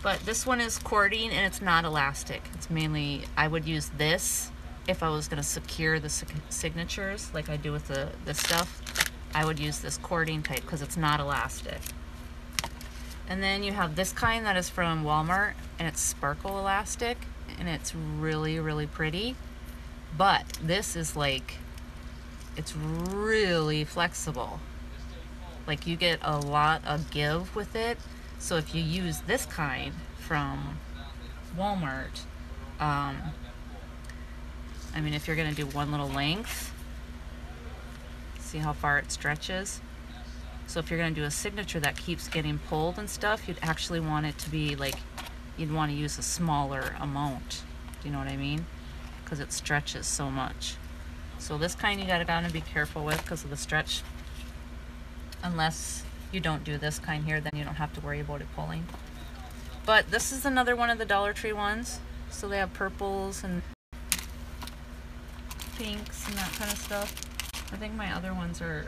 But this one is cording and it's not elastic. It's mainly, I would use this if I was going to secure the signatures like I do with this stuff. I would use this cording type because it's not elastic. And then you have this kind that is from Walmart, and it's sparkle elastic, and it's really, really pretty. But this is like, it's really flexible. Like you get a lot of give with it. So if you use this kind from Walmart, I mean, if you're going to do one little length, see how far it stretches? So if you're going to do a signature that keeps getting pulled and stuff, you'd actually want it to be like, you'd want to use a smaller amount. Do you know what I mean? Because it stretches so much. So this kind you gotta be careful with because of the stretch. Unless you don't do this kind here, then you don't have to worry about it pulling. But this is another one of the Dollar Tree ones. So they have purples and pinks and that kind of stuff. I think my other ones are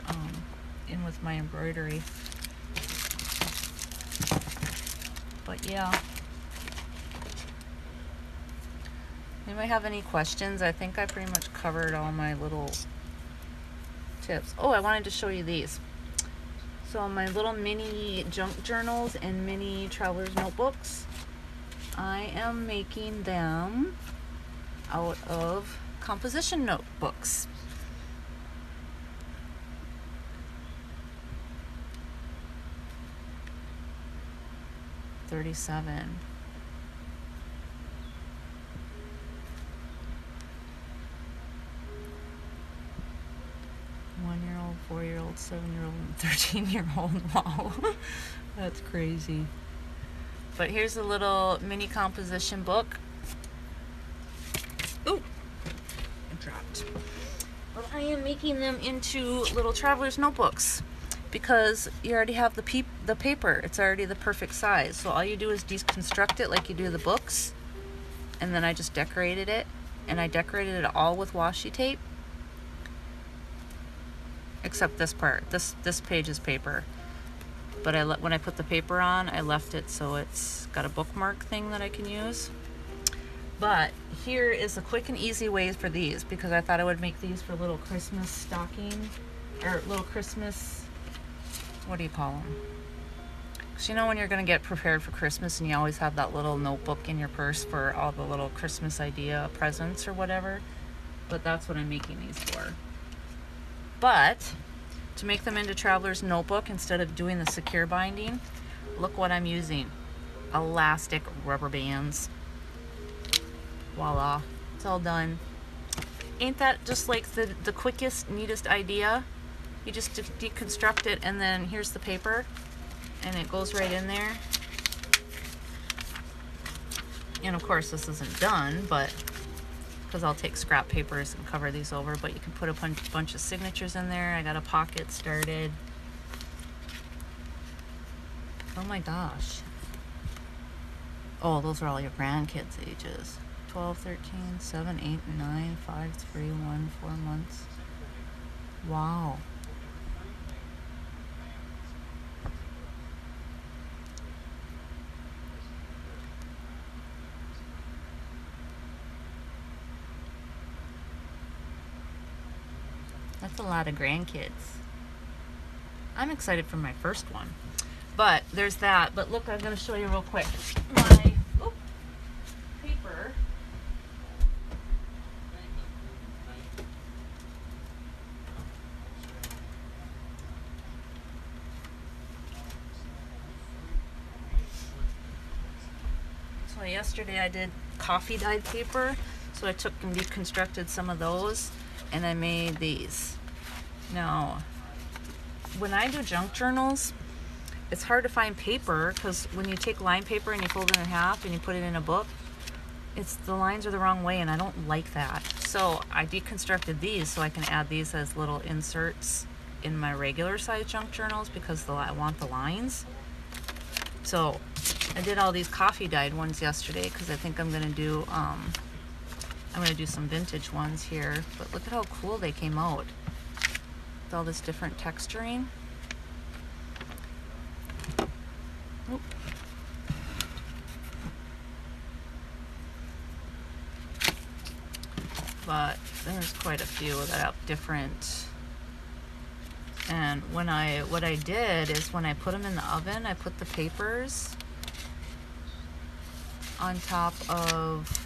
in with my embroidery. But yeah. Anybody have any questions? I think I pretty much covered all my little tips. Oh, I wanted to show you these. So my little mini junk journals and mini traveler's notebooks, I am making them out of composition notebooks. 37. One-year-old, 4-year-old, 7-year-old, and 13-year-old. Wow, that's crazy. But here's a little mini composition book. Ooh, it dropped. But I am making them into little traveler's notebooks because you already have the paper. It's already the perfect size. So all you do is deconstruct it like you do the books. And then I just decorated it. And I decorated it all with washi tape. Except this part. This page is paper. But when I put the paper on, I left it so it's got a bookmark thing that I can use. But here is a quick and easy way for these, because I thought I would make these for little Christmas stocking, or little Christmas, what do you call them? Because you know when you're going to get prepared for Christmas and you always have that little notebook in your purse for all the little Christmas idea presents or whatever. But that's what I'm making these for. But to make them into Traveler's Notebook, instead of doing the secure binding, look what I'm using. Elastic rubber bands. Voila, it's all done. Ain't that just like the quickest, neatest idea? You just deconstruct it, and then here's the paper, and it goes right in there. And of course this isn't done, but because I'll take scrap papers and cover these over, but you can put a bunch of signatures in there. I got a pocket started. Oh my gosh. Oh, those are all your grandkids' ages. 12, 13, 7, 8, 9, 5, 3, 1, 4 months. Wow. That's a lot of grandkids. I'm excited for my first one. But there's that. But look, I'm going to show you real quick. My paper. So yesterday I did coffee dyed paper. So I took and deconstructed some of those, and I made these. Now, when I do junk journals, it's hard to find paper because when you take line paper and you fold it in half and you put it in a book, the lines are the wrong way, and I don't like that. So I deconstructed these so I can add these as little inserts in my regular size junk journals because I want the lines. So I did all these coffee dyed ones yesterday because I think I'm gonna do some vintage ones here. But look at how cool they came out with all this different texturing. Oop. But there's quite a few that have different. And what I did is when I put them in the oven, I put the papers on top of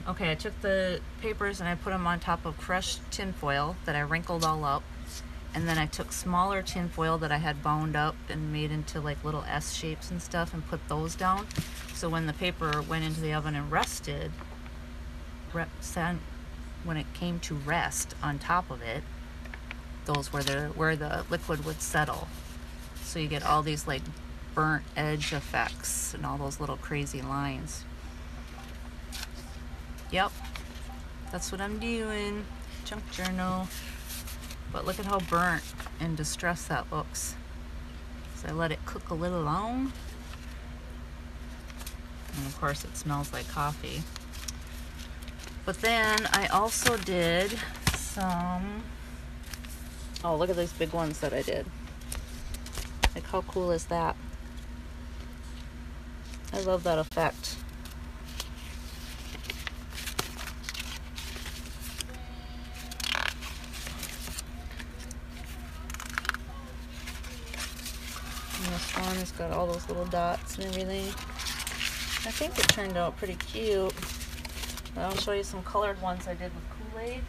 okay, I took the papers and I put them on top of crushed tin foil that I wrinkled all up, and then I took smaller tin foil that I had bound up and made into like little S shapes and stuff and put those down. So when the paper went into the oven and rested, when it came to rest on top of it, those were where the liquid would settle. So you get all these like burnt edge effects and all those little crazy lines. Yep, that's what I'm doing. Junk journal. But look at how burnt and distressed that looks. So I let it cook a little long. And of course it smells like coffee. But then I also did some, oh, look at these big ones that I did. Like, how cool is that? I love that effect. And this one has got all those little dots and everything. I think it turned out pretty cute. I'll show you some colored ones I did with Kool-Aid.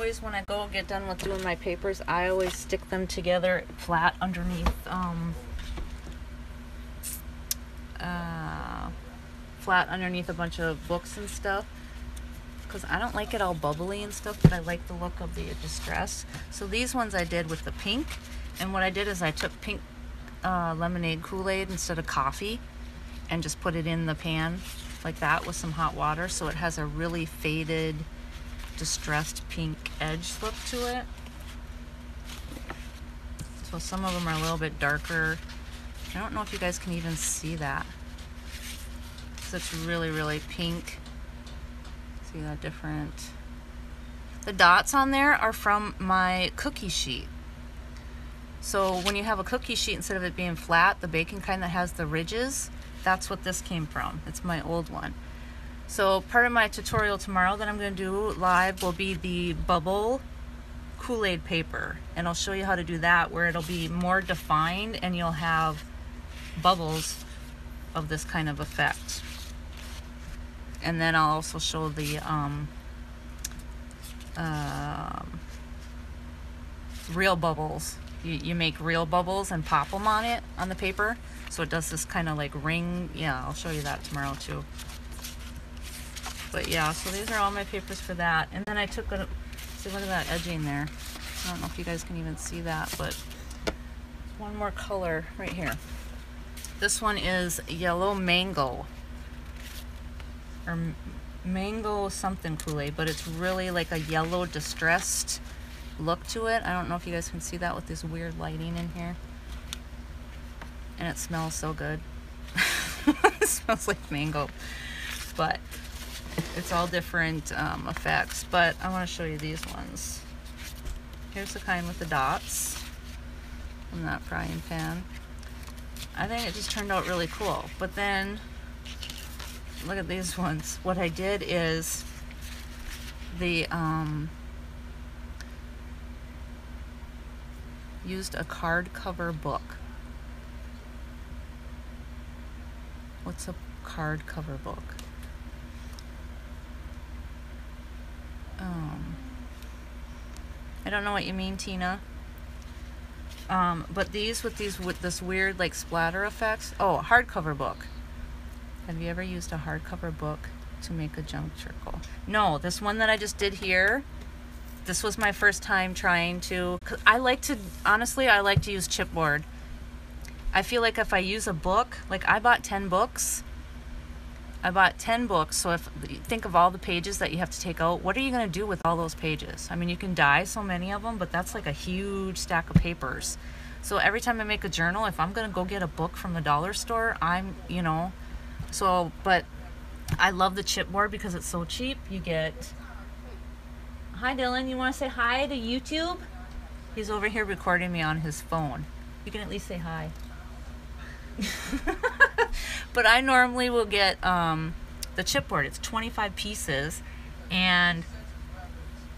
always, when I go get done with doing my papers, I always stick them together flat underneath a bunch of books and stuff, because I don't like it all bubbly and stuff, but I like the look of the distress. So these ones I did with the pink, and what I did is I took pink lemonade Kool-Aid instead of coffee and just put it in the pan like that with some hot water, so it has a really faded, distressed pink edge look to it. So some of them are a little bit darker. I don't know if you guys can even see that. So it's really, really pink. See that different? The dots on there are from my cookie sheet. So when you have a cookie sheet, instead of it being flat, the baking kind that has the ridges, that's what this came from. It's my old one. So part of my tutorial tomorrow that I'm going to do live will be the bubble Kool-Aid paper, and I'll show you how to do that, where it'll be more defined and you'll have bubbles of this kind of effect. And then I'll also show the real bubbles. You make real bubbles and pop them on it, on the paper, so it does this kind of like ring. Yeah, I'll show you that tomorrow too. But yeah, so these are all my papers for that. And then I took a, see, look at that edging there. I don't know if you guys can even see that, but one more color right here. This one is yellow mango, or mango something Kool-Aid, but it's really like a yellow distressed look to it. I don't know if you guys can see that with this weird lighting in here. And it smells so good. It smells like mango, but it's all different effects. But I want to show you these ones. Here's the kind with the dots from that frying pan. I think it just turned out really cool. But then look at these ones. What I did is the used a card cover book. What's a card cover book? I don't know what you mean, Tina. But these with this weird like splatter effects. Oh, hardcover book. Have you ever used a hardcover book to make a junk circle? No, this one that I just did here, this was my first time trying to, I like to, honestly, I like to use chipboard. I feel like if I use a book, like I bought 10 books. I bought 10 books, so if you think of all the pages that you have to take out, what are you going to do with all those pages? I mean, you can dye so many of them, but that's like a huge stack of papers. So every time I make a journal, if I'm going to go get a book from the dollar store, I'm, you know, so, but I love the chipboard because it's so cheap. You get, hi Dylan, you want to say hi to YouTube? He's over here recording me on his phone. You can at least say hi. But I normally will get the chipboard. It's 25 pieces, and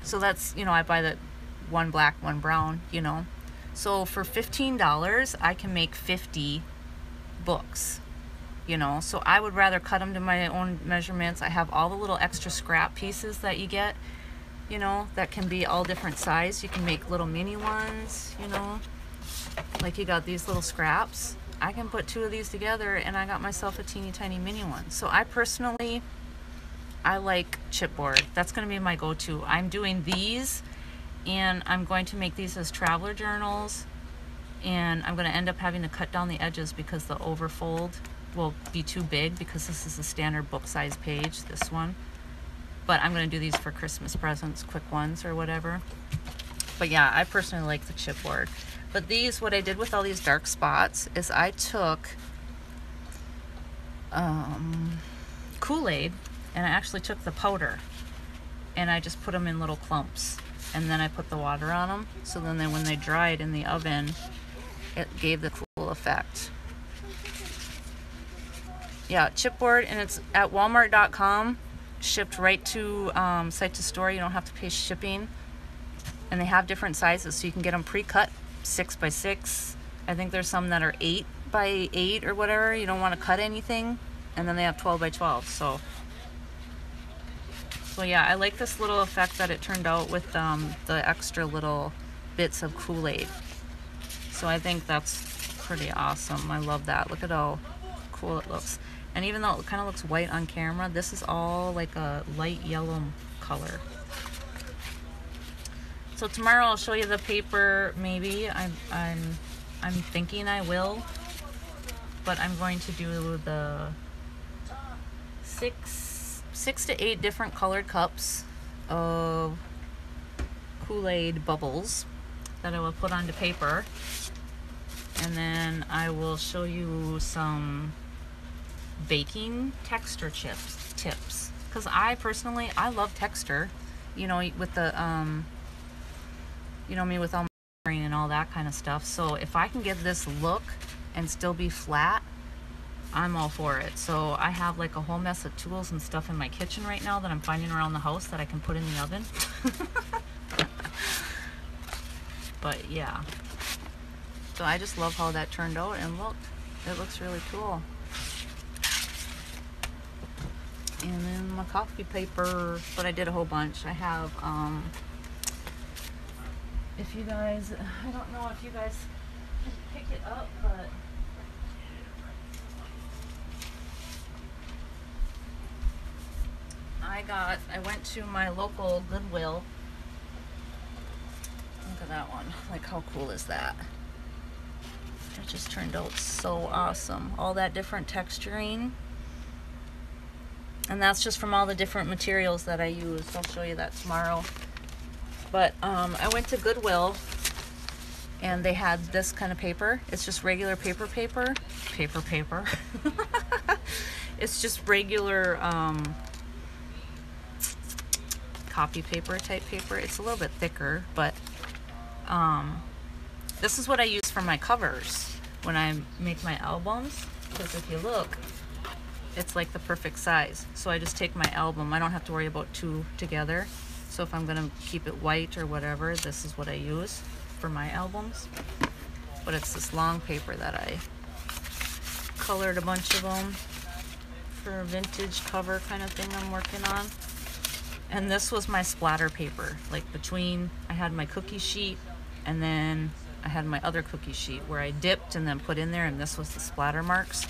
so that's, you know, I buy the one black, one brown, you know. So for $15, I can make 50 books, you know. So I would rather cut them to my own measurements. I have all the little extra scrap pieces that you get, you know, that can be all different size. You can make little mini ones, you know, like you got these little scraps. I can put 2 of these together and I got myself a teeny tiny mini one. So I personally, I like chipboard. That's going to be my go-to. I'm doing these, and I'm going to make these as traveler journals, and I'm going to end up having to cut down the edges because the overfold will be too big, because this is a standard book size page, this one. But I'm going to do these for Christmas presents, quick ones or whatever. But yeah, I personally like the chipboard. But these, what I did with all these dark spots is I took Kool-Aid, and I actually took the powder, and I just put them in little clumps, and then I put the water on them, so then when they dried in the oven, it gave the cool effect. Yeah, chipboard, and it's at walmart.com, shipped right to site to store. You don't have to pay shipping, and they have different sizes, so you can get them pre-cut, 6 by 6. I think there's some that are 8 by 8 or whatever. You don't want to cut anything, and then they have 12 by 12. So So yeah, I like this little effect that it turned out with the extra little bits of Kool-Aid. So I think that's pretty awesome. I love that. Look at how cool it looks. And even though it kind of looks white on camera, this is all like a light yellow color. So tomorrow I'll show you the paper. Maybe I'm thinking I will, but I'm going to do the six to eight different colored cups of Kool-Aid bubbles that I will put onto paper, and then I will show you some baking texture tips, because I personally love texture, you know, with the you know me, with all my coloring and all that kind of stuff. So if I can get this look and still be flat, I'm all for it. So I have like a whole mess of tools and stuff in my kitchen right now that I'm finding around the house that I can put in the oven. But yeah, so I just love how that turned out, and look, it looks really cool. And then my coffee paper, but I did a whole bunch. I have if you guys, I don't know if you guys can pick it up, but I went to my local Goodwill. Look at that one. Like, how cool is that? It just turned out so awesome. All that different texturing. And that's just from all the different materials that I used. I'll show you that tomorrow. But I went to Goodwill, and they had this kind of paper. It's just regular paper. It's just regular copy paper type paper. It's a little bit thicker, but this is what I use for my covers when I make my albums, because if you look, it's like the perfect size. So I just take my album. I don't have to worry about two together. So if I'm gonna keep it white or whatever, this is what I use for my albums. But it's this long paper that I colored a bunch of them for a vintage cover kind of thing I'm working on. And this was my splatter paper. Like, between, I had my cookie sheet, and then I had my other cookie sheet where I dipped and then put in there, and this was the splatter marks.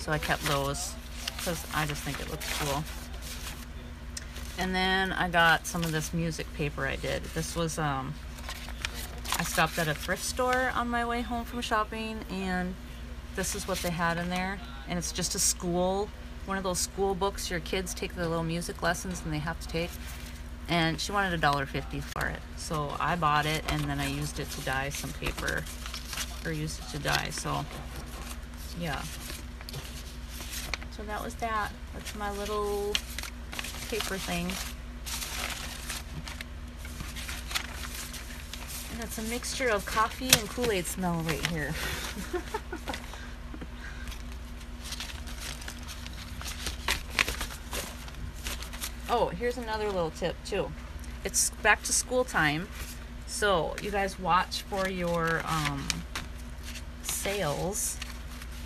So I kept those because I just think it looks cool. And then I got some of this music paper I did. This was, I stopped at a thrift store on my way home from shopping, and this is what they had in there. And it's just a school, one of those school books your kids take their little music lessons and they have to take. And she wanted $1.50 for it. So I bought it, and then I used it to dye some paper, or used it to dye, so yeah. So that was that. That's my little paper thing. And it's a mixture of coffee and Kool-Aid smell right here. Oh, here's another little tip too. It's back to school time, so you guys watch for your sales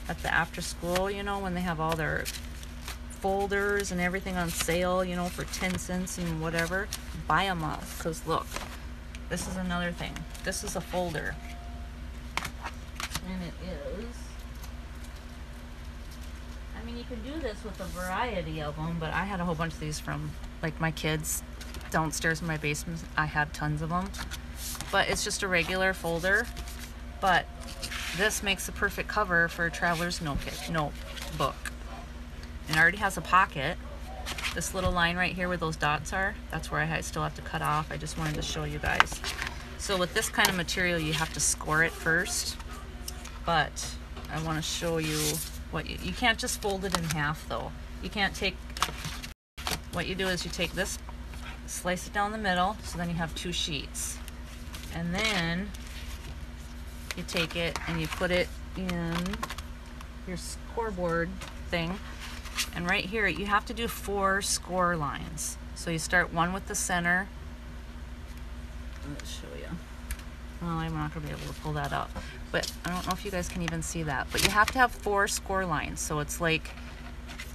at the after school, you know, when they have all their folders and everything on sale, you know, for 10 cents and whatever. Buy them up, because look, this is another thing. This is a folder, and it is, I mean, you can do this with a variety of them, but I had a whole bunch of these from, like, my kids downstairs in my basement. I had tons of them, but it's just a regular folder. But this makes the perfect cover for a traveler's notebook. And it already has a pocket. This little line right here where those dots are, that's where I still have to cut off. I just wanted to show you guys. So with this kind of material, you have to score it first. But I want to show you what you can't just fold it in half though. You can't take, what you do is you take this, slice it down the middle, so then you have two sheets. And then you take it and you put it in your scoreboard thing. And right here, you have to do 4 score lines. So you start one with the center. Let's show you. Well, I'm not going to be able to pull that up. But I don't know if you guys can even see that. But you have to have 4 score lines. So it's like,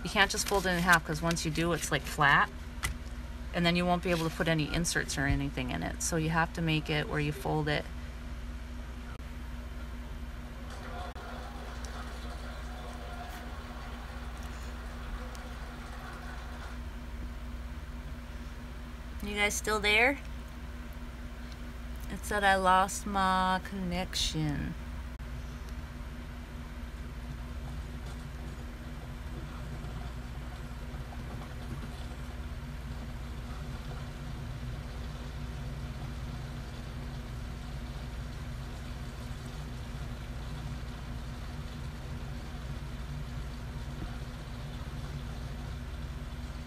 you can't just fold it in half, because once you do, it's like flat. and then you won't be able to put any inserts or anything in it. So you have to make it where you fold it. You guys still there? It said I lost my connection.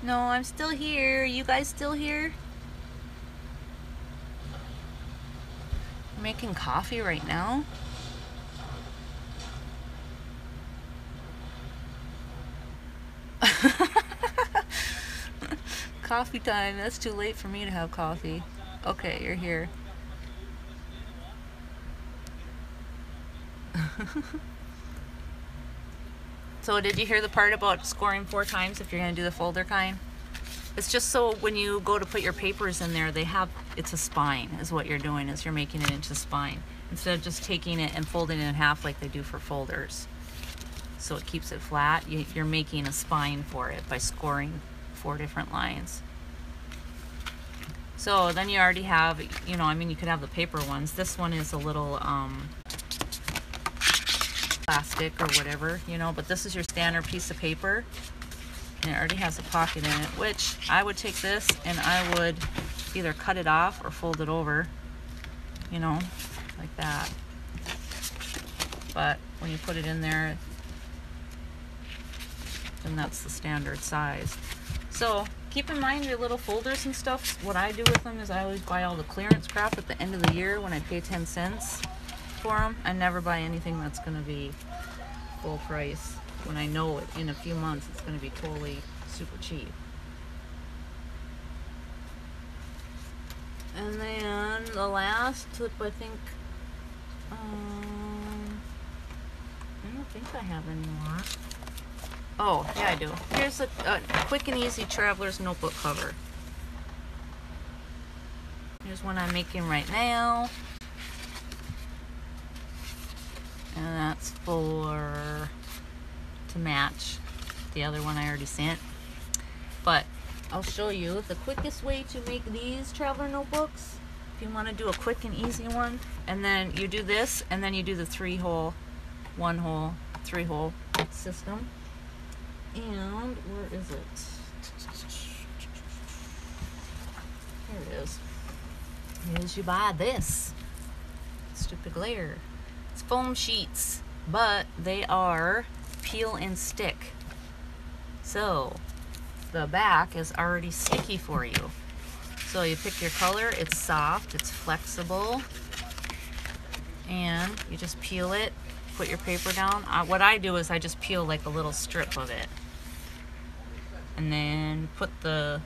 No, I'm still here. You guys still here? I'm making coffee right now. Coffee time. That's too late for me to have coffee. Okay, you're here. So did you hear the part about scoring 4 times if you're going to do the folder kind? It's just so when you go to put your papers in there, it's a spine is what you're doing, is you're making it into a spine. Instead of just taking it and folding it in half like they do for folders. So it keeps it flat, you're making a spine for it by scoring 4 different lines. So then you already have, you know, I mean, you could have the paper ones. This one is a little plastic or whatever, you know, but this is your standard piece of paper, and it already has a pocket in it, which I would take this and I would either cut it off or fold it over, you know, like that. But when you put it in there, then that's the standard size. So keep in mind your little folders and stuff. What I do with them is I always buy all the clearance crap at the end of the year when I pay 10 cents for them. I never buy anything that's going to be full price when I know it in a few months it's going to be totally super cheap. And then the last tip, I think, I don't think I have any more. Oh, yeah, I do. Here's a quick and easy traveler's notebook cover. Here's one I'm making right now. And that's to match the other one I already sent. But I'll show you the quickest way to make these traveler notebooks. If you want to do a quick and easy one, and then you do this, and then you do the 3-hole, 1-hole, 3-hole system. And where is it? Here it is. Is you buy this. Stupid glare. It's foam sheets, but they are peel and stick. So the back is already sticky for you. So you pick your color, it's soft, it's flexible, and you just peel it, put your paper down. What I do is I just peel like a little strip of it, and then put the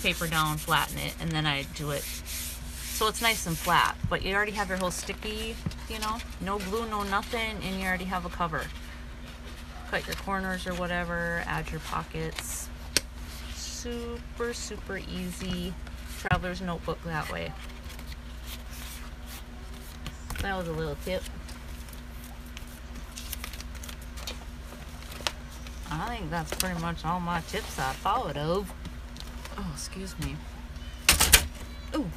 paper down, flatten it, and then I do it so it's nice and flat. But you already have your whole sticky, you know, no glue, no nothing, and you already have a cover. Cut your corners or whatever, add your pockets. Super, super easy traveler's notebook that way. That was a little tip. I think that's pretty much all my tips I followed of. Oh, excuse me. Ooh.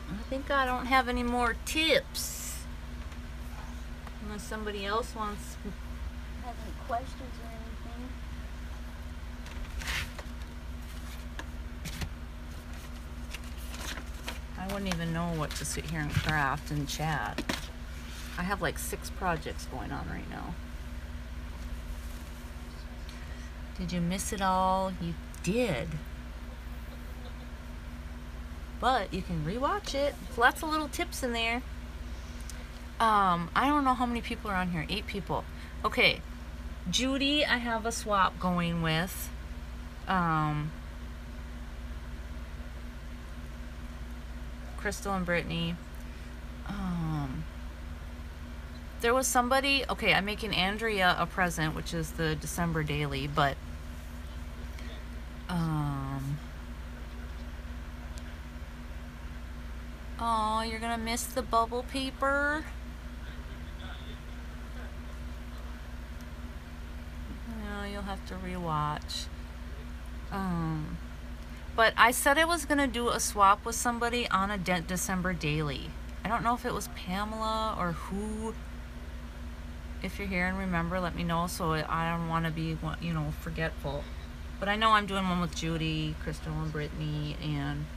I think I don't have any more tips. Unless somebody else has any questions or anything. I wouldn't even know what to sit here and craft and chat. I have like 6 projects going on right now. Did you miss it all? You did. But you can rewatch it. Lots of little tips in there. I don't know how many people are on here. 8 people. Okay. Judy, I have a swap going with. Crystal and Brittany. There was somebody, okay, I'm making Andrea a present, which is the December daily, but oh, you're gonna miss the bubble paper. No, you'll have to rewatch. But I said I was gonna do a swap with somebody on a December daily. I don't know if it was Pamela or who. If you're here and remember, let me know, so I don't want to be, you know, forgetful. But I know I'm doing one with Judy, Crystal, and Brittany, and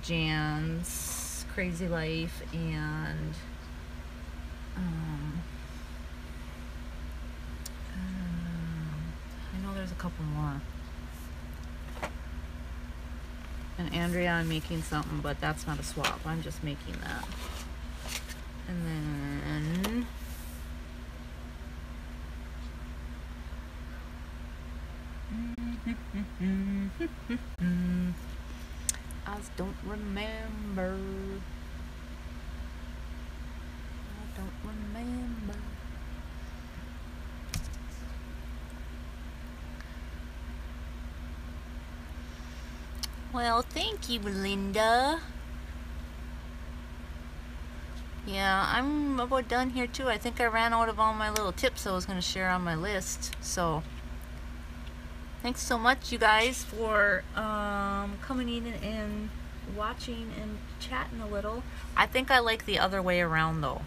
Jan's Crazy Life, and I know there's a couple more. And Andrea, I'm making something, but that's not a swap. I'm just making that. And then I just don't remember. I don't remember. Well, thank you, Linda. Yeah, I'm about done here too. I think I ran out of all my little tips I was going to share on my list. So thanks so much, you guys, for coming in and watching and chatting a little. I think I like the other way around, though.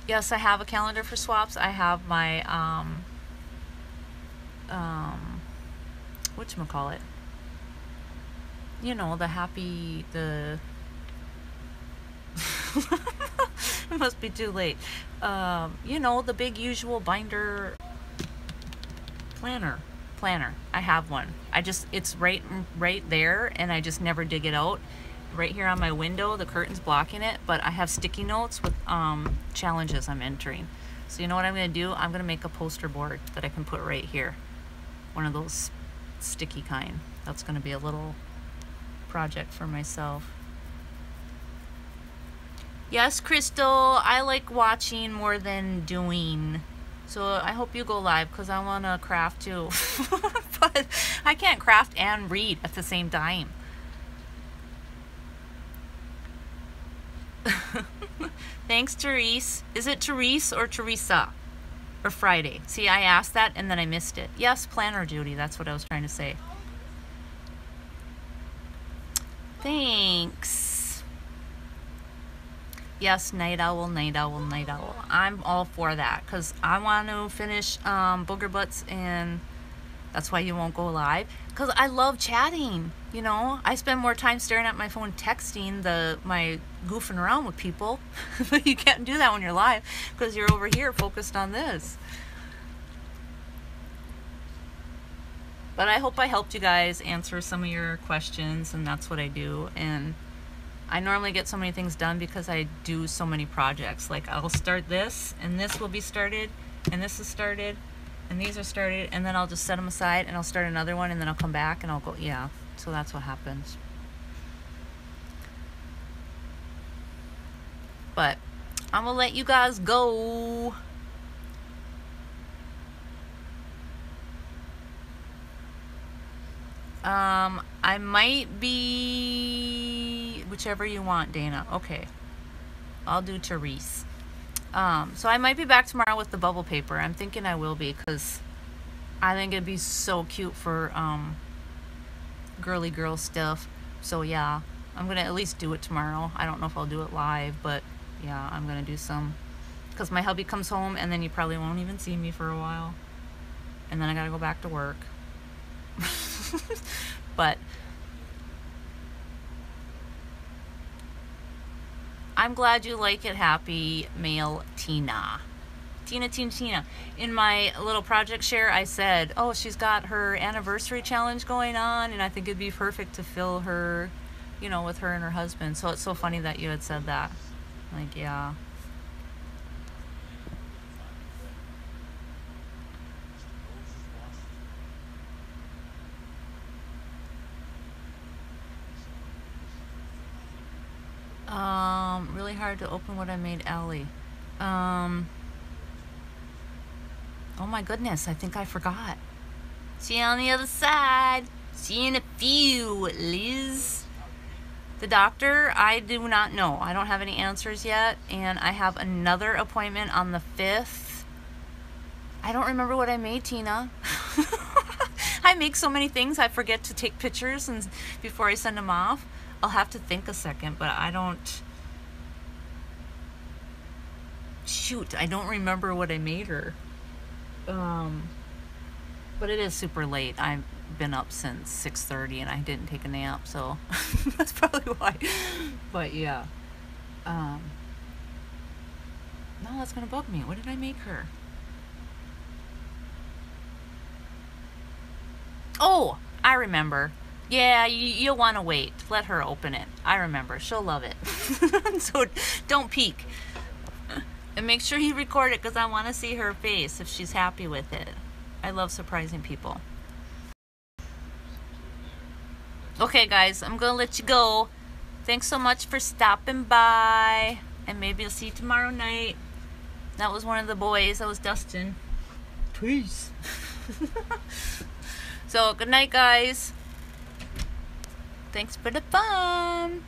Yes, I have a calendar for swaps. I have my whatchamacallit? You know, the it must be too late. You know, the big usual binder planner. I have one. It's right there, and I just never dig it out. Right here on my window, the curtain's blocking it, but I have sticky notes with challenges I'm entering. So you know what I'm gonna do? I'm gonna make a poster board that I can put right here. One of those sticky kind. That's gonna be a little project for myself. Yes, Crystal, I like watching more than doing. So I hope you go live, because I want to craft too. But I can't craft and read at the same time. Thanks, Therese. Is it Therese or Teresa? Or Friday? See, I asked that and then I missed it. Yes, planner Judy. That's what I was trying to say. Thanks. Yes, night owl, night owl, night owl. I'm all for that, because I want to finish Booger Butts, and that's why you won't go live. Because I love chatting, you know. I spend more time staring at my phone texting my goofing around with people. But you can't do that when you're live, because you're over here focused on this. But I hope I helped you guys answer some of your questions, and that's what I do. And I normally get so many things done because I do so many projects. Like, I'll start this, and this will be started, and this is started, and these are started, and then I'll just set them aside, and I'll start another one, and then I'll come back, and I'll go, yeah. So that's what happens. But I'm gonna let you guys go. I might be whichever you want, Dana. Okay, I'll do Therese. So I might be back tomorrow with the bubble paper. I'm thinking I will be, because I think it'd be so cute for girly girl stuff. So yeah, I'm gonna at least do it tomorrow. I don't know if I'll do it live, but yeah, I'm gonna do some, because my hubby comes home and then you probably won't even see me for a while, and then I gotta go back to work. But I'm glad you like it, Happy Mail Tina. Tina. In my little project share, I said, oh, she's got her anniversary challenge going on, and I think it'd be perfect to fill her, you know, with her and her husband. So it's so funny that you had said that. Like, yeah. Really hard to open what I made Ellie. Oh my goodness, I think I forgot. See you on the other side. See you in a few, Liz. The doctor, I do not know. I don't have any answers yet, and I have another appointment on the 5th. I don't remember what I made, Tina. I make so many things, I forget to take pictures and before I send them off. I'll have to think a second, but I don't... Shoot, I don't remember what I made her. But it is super late. I've been up since 6:30 and I didn't take a nap, so that's probably why. But yeah. No, that's gonna bug me. What did I make her? Oh, I remember. Yeah, you'll want to wait. Let her open it. I remember. She'll love it. So don't peek. And make sure you record it because I want to see her face if she's happy with it. I love surprising people. Okay, guys, I'm going to let you go. Thanks so much for stopping by. And maybe I'll see you tomorrow night. That was one of the boys. That was Dustin. Peace. So, good night, guys. Thanks for the fun.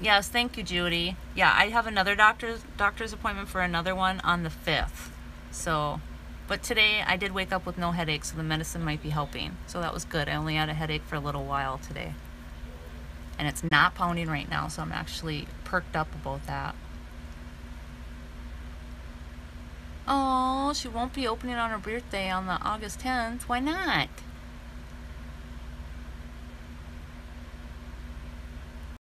Yes, thank you, Judy. Yeah, I have another doctor's appointment for another one on the 5th. So, but today I did wake up with no headache, so the medicine might be helping. So that was good. I only had a headache for a little while today. And it's not pounding right now, so I'm actually perked up about that. Oh, she won't be opening on her birthday on the August 10th. Why not?